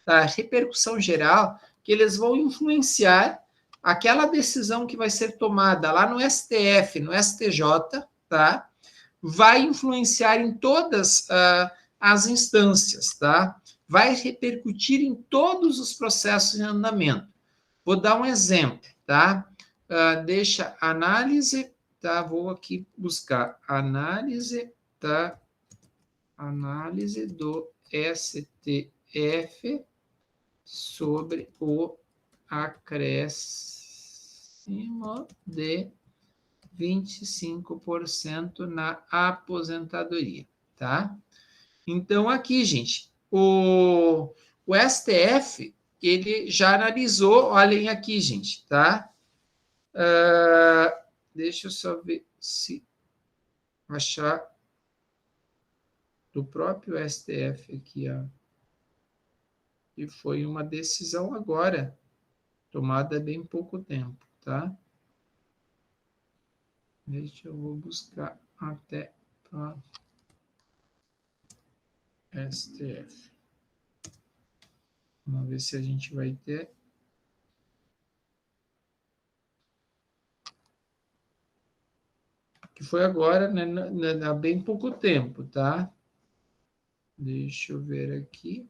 tá? Repercussão geral, que eles vão influenciar aquela decisão que vai ser tomada lá no STF, no STJ, tá? Vai influenciar em todas as instâncias, tá? Vai repercutir em todos os processos em andamento. Vou dar um exemplo, tá? Deixa análise, tá? Vou aqui buscar análise, tá? Análise do STF sobre o acréscimo de 25% na aposentadoria, tá? Então, aqui, gente, o STF, ele já analisou, olhem aqui, gente, tá? Deixa eu só ver se achar do próprio STF aqui, ó. E foi uma decisão agora, tomada há bem pouco tempo, tá? Deixa eu vou buscar até para STF. Vamos ver se a gente vai ter. Que foi agora, né, há bem pouco tempo, tá? Deixa eu ver aqui.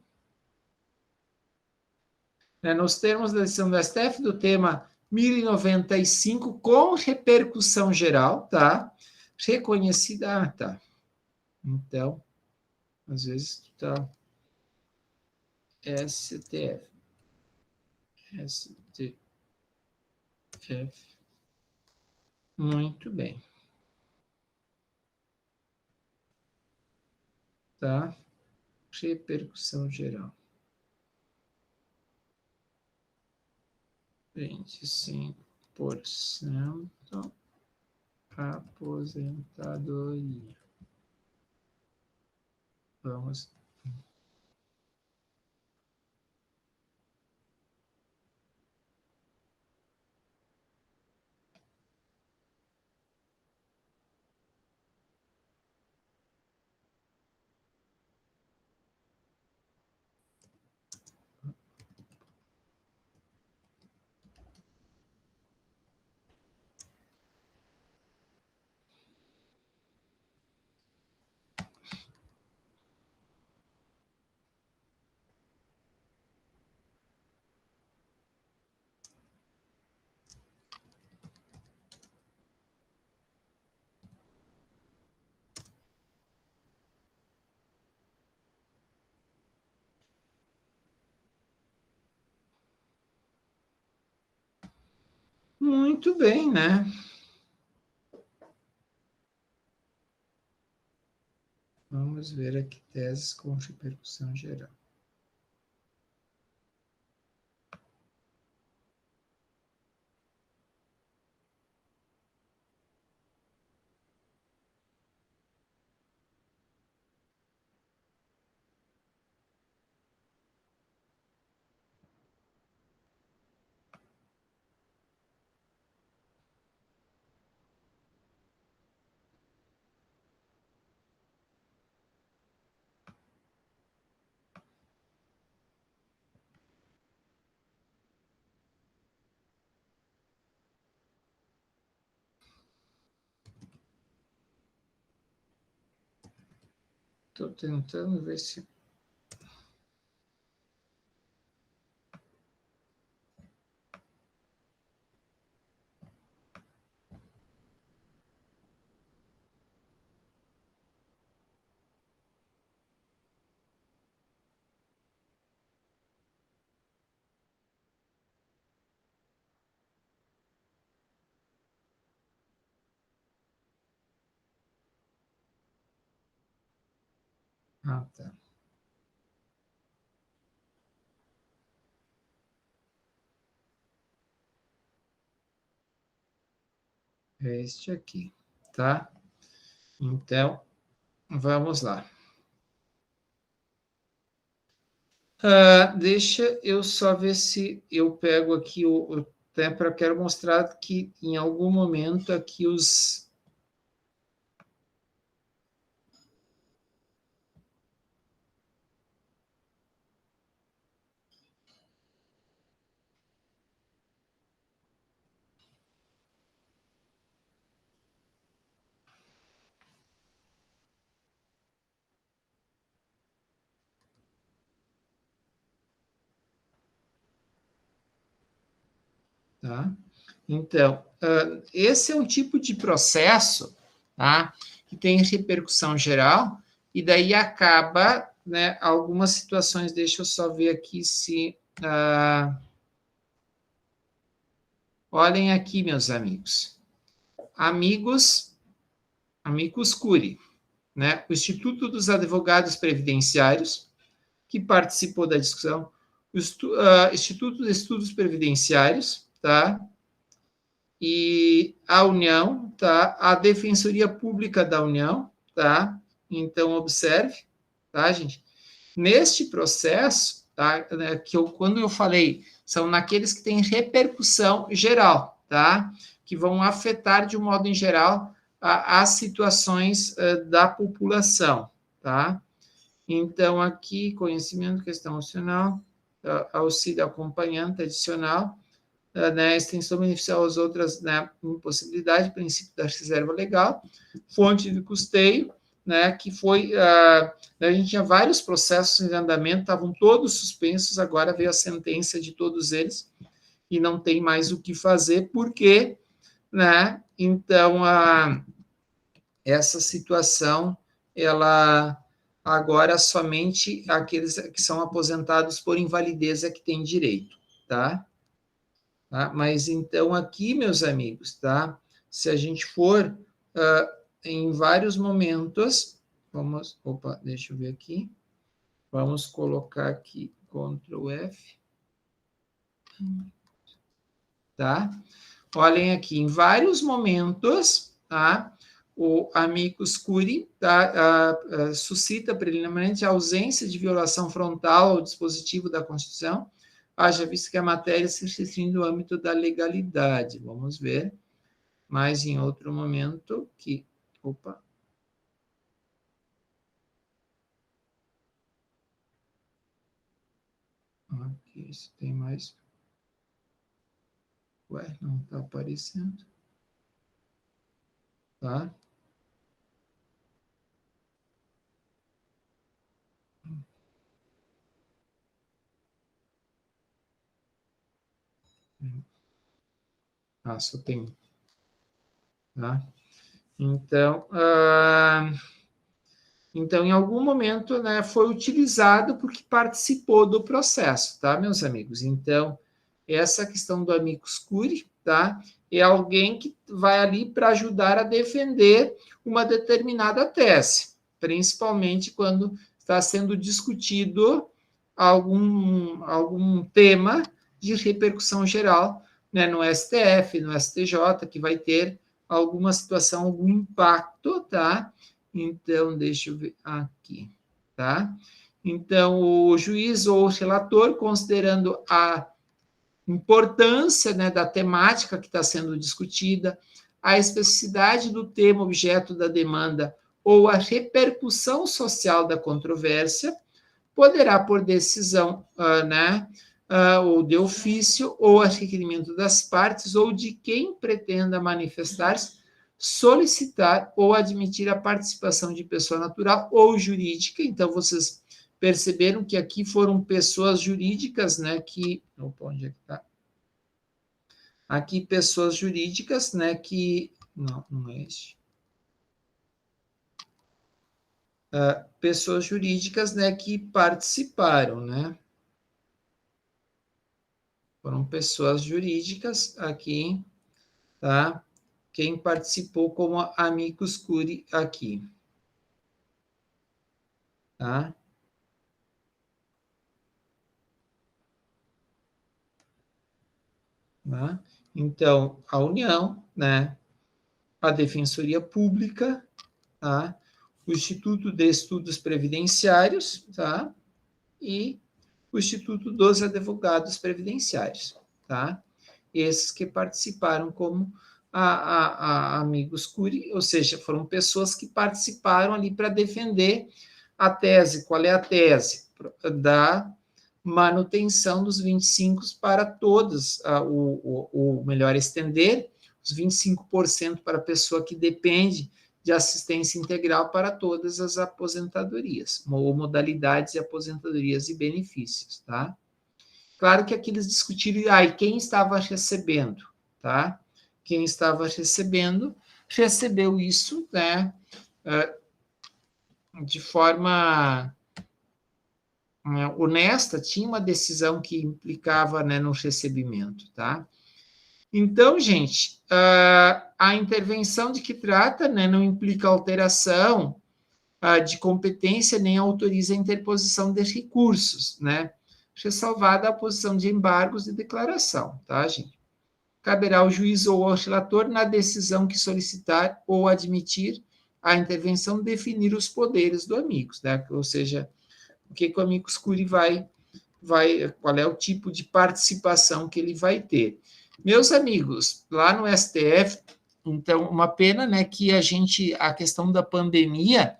Nos termos da decisão do STF, do tema 1095, com repercussão geral, tá? Reconhecida, tá. Então, às vezes, tá. STF. STF. Muito bem. Tá? Repercussão geral. 25% aposentadoria. Vamos. Muito bem, né? Vamos ver aqui teses com repercussão geral. Estou tentando ver se... Ah, tá. É este aqui, tá? Então, vamos lá. Deixa eu só ver se eu pego aqui o tempo. Eu quero mostrar que em algum momento aqui os... Tá? Então, esse é um tipo de processo, tá? Que tem repercussão geral, e daí acaba, né, algumas situações, deixa eu só ver aqui se... olhem aqui, meus amigos. Amigos Curi, né? O Instituto dos Advogados Previdenciários, que participou da discussão, o Instituto de Estudos Previdenciários, tá? E a União, tá? A Defensoria Pública da União, tá? Então, observe, tá, gente? Neste processo, tá? Quando eu falei, são naqueles que têm repercussão geral, tá? Que vão afetar, de um modo em geral, as situações da população, tá? Então, aqui, conhecimento, questão opcional, auxílio acompanhante adicional, né, extensão beneficial às outras, né, impossibilidade, princípio da reserva legal, fonte de custeio, né, que foi, a gente tinha vários processos em andamento, estavam todos suspensos, agora veio a sentença de todos eles, e não tem mais o que fazer, porque, né, então, essa situação, ela agora somente aqueles que são aposentados por invalidez é que têm direito, tá? Mas então aqui, meus amigos, tá? Se a gente for em vários momentos, vamos, opa, deixa eu ver aqui, vamos colocar aqui Ctrl F, tá? Olhem aqui, em vários momentos, tá? O amicus curiae, tá? Suscita preliminarmente a ausência de violação frontal ao dispositivo da Constituição, haja visto que a matéria se restringe no âmbito da legalidade. Vamos ver mais em outro momento que... Opa. Aqui, isso tem mais... Ué, não está aparecendo. Tá? Só tem... Tá? Então, em algum momento, né, foi utilizado porque participou do processo, tá, meus amigos? Então, essa questão do amicus curiae, tá, é alguém que vai ali para ajudar a defender uma determinada tese, principalmente quando está sendo discutido algum tema de repercussão geral, né, no STF, no STJ, que vai ter alguma situação, algum impacto, tá? Então, deixa eu ver aqui, tá? Então, o juiz ou o relator, considerando a importância, né, da temática que está sendo discutida, a especificidade do tema objeto da demanda ou a repercussão social da controvérsia, poderá, por decisão, né, ou de ofício, ou a requerimento das partes, ou de quem pretenda manifestar-se, solicitar ou admitir a participação de pessoa natural ou jurídica. Então, vocês perceberam que aqui foram pessoas jurídicas, né, que... Opa, onde é que está? Aqui, pessoas jurídicas, né, que... Não é este. Pessoas jurídicas, né, que participaram, né? Foram pessoas jurídicas aqui, tá? Quem participou como amicus curiae aqui, tá? Tá? Então, a União, né? A Defensoria Pública, tá? O Instituto de Estudos Previdenciários, tá? E o Instituto dos Advogados Previdenciários, tá? Esses que participaram como a amigos curiae, ou seja, foram pessoas que participaram ali para defender a tese. Qual é a tese? Da manutenção dos 25 para todos, o melhor estender os 25% para a pessoa que depende de assistência integral para todas as aposentadorias, ou modalidades de aposentadorias e benefícios, tá? Claro que aqui eles discutiram, e quem estava recebendo, tá? Quem estava recebendo, recebeu isso, né, de forma honesta, tinha uma decisão que implicava, né, no recebimento, tá? Então, gente, a intervenção de que trata, né, não implica alteração de competência nem autoriza a interposição de recursos, né? Ressalvada a posição de embargos de declaração, tá, gente? Caberá ao juiz ou ao relator, na decisão que solicitar ou admitir a intervenção, definir os poderes do amicus, né? Ou seja, o que o amicus curiae vai, qual é o tipo de participação que ele vai ter. Meus amigos, lá no STF, então, uma pena, né, que a questão da pandemia,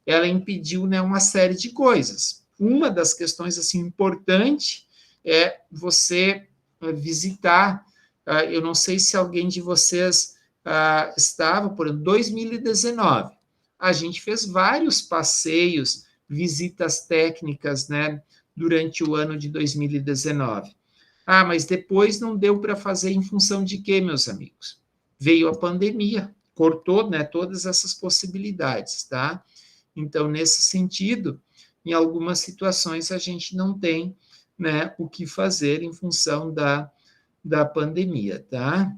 ela impediu, né, uma série de coisas. Uma das questões, assim, importante é você visitar, eu não sei se alguém de vocês estava, por exemplo, 2019, a gente fez vários passeios, visitas técnicas, né, durante o ano de 2019. Mas depois não deu para fazer em função de quê, meus amigos? Veio a pandemia, cortou, né, todas essas possibilidades, tá? Então, nesse sentido, em algumas situações a gente não tem, né, o que fazer em função da pandemia, tá?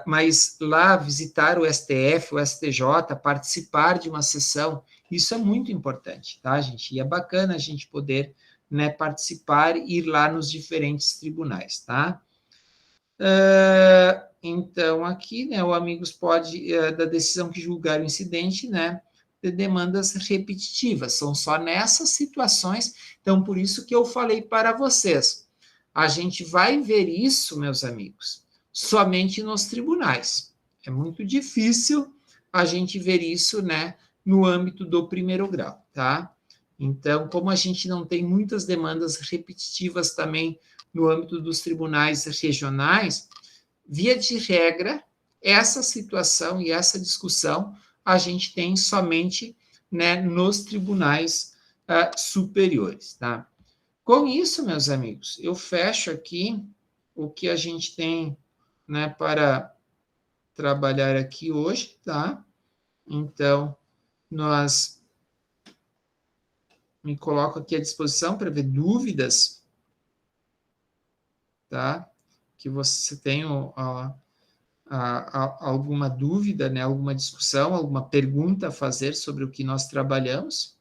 Mas lá visitar o STF, o STJ, participar de uma sessão, isso é muito importante, tá, gente? E é bacana a gente poder, né, participar e ir lá nos diferentes tribunais, tá? Então, aqui, né, o amigos pode, da decisão que julgar o incidente, né, de demandas repetitivas, são só nessas situações, então, por isso que eu falei para vocês, a gente vai ver isso, meus amigos, somente nos tribunais. É muito difícil a gente ver isso, né, no âmbito do primeiro grau, tá? Então, como a gente não tem muitas demandas repetitivas também no âmbito dos tribunais regionais, via de regra, essa situação e essa discussão a gente tem somente, né, nos tribunais superiores, tá? Com isso, meus amigos, eu fecho aqui o que a gente tem, né, para trabalhar aqui hoje, tá? Então, me coloco aqui à disposição para ver dúvidas, tá? Que você tenha alguma dúvida, né? Alguma discussão, alguma pergunta a fazer sobre o que nós trabalhamos.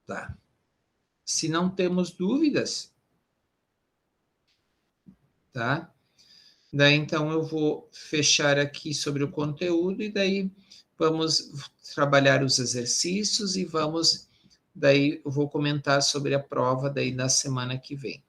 Tá. Se não temos dúvidas, tá? Daí, então, eu vou fechar aqui sobre o conteúdo e daí vamos trabalhar os exercícios e daí eu vou comentar sobre a prova daí na semana que vem.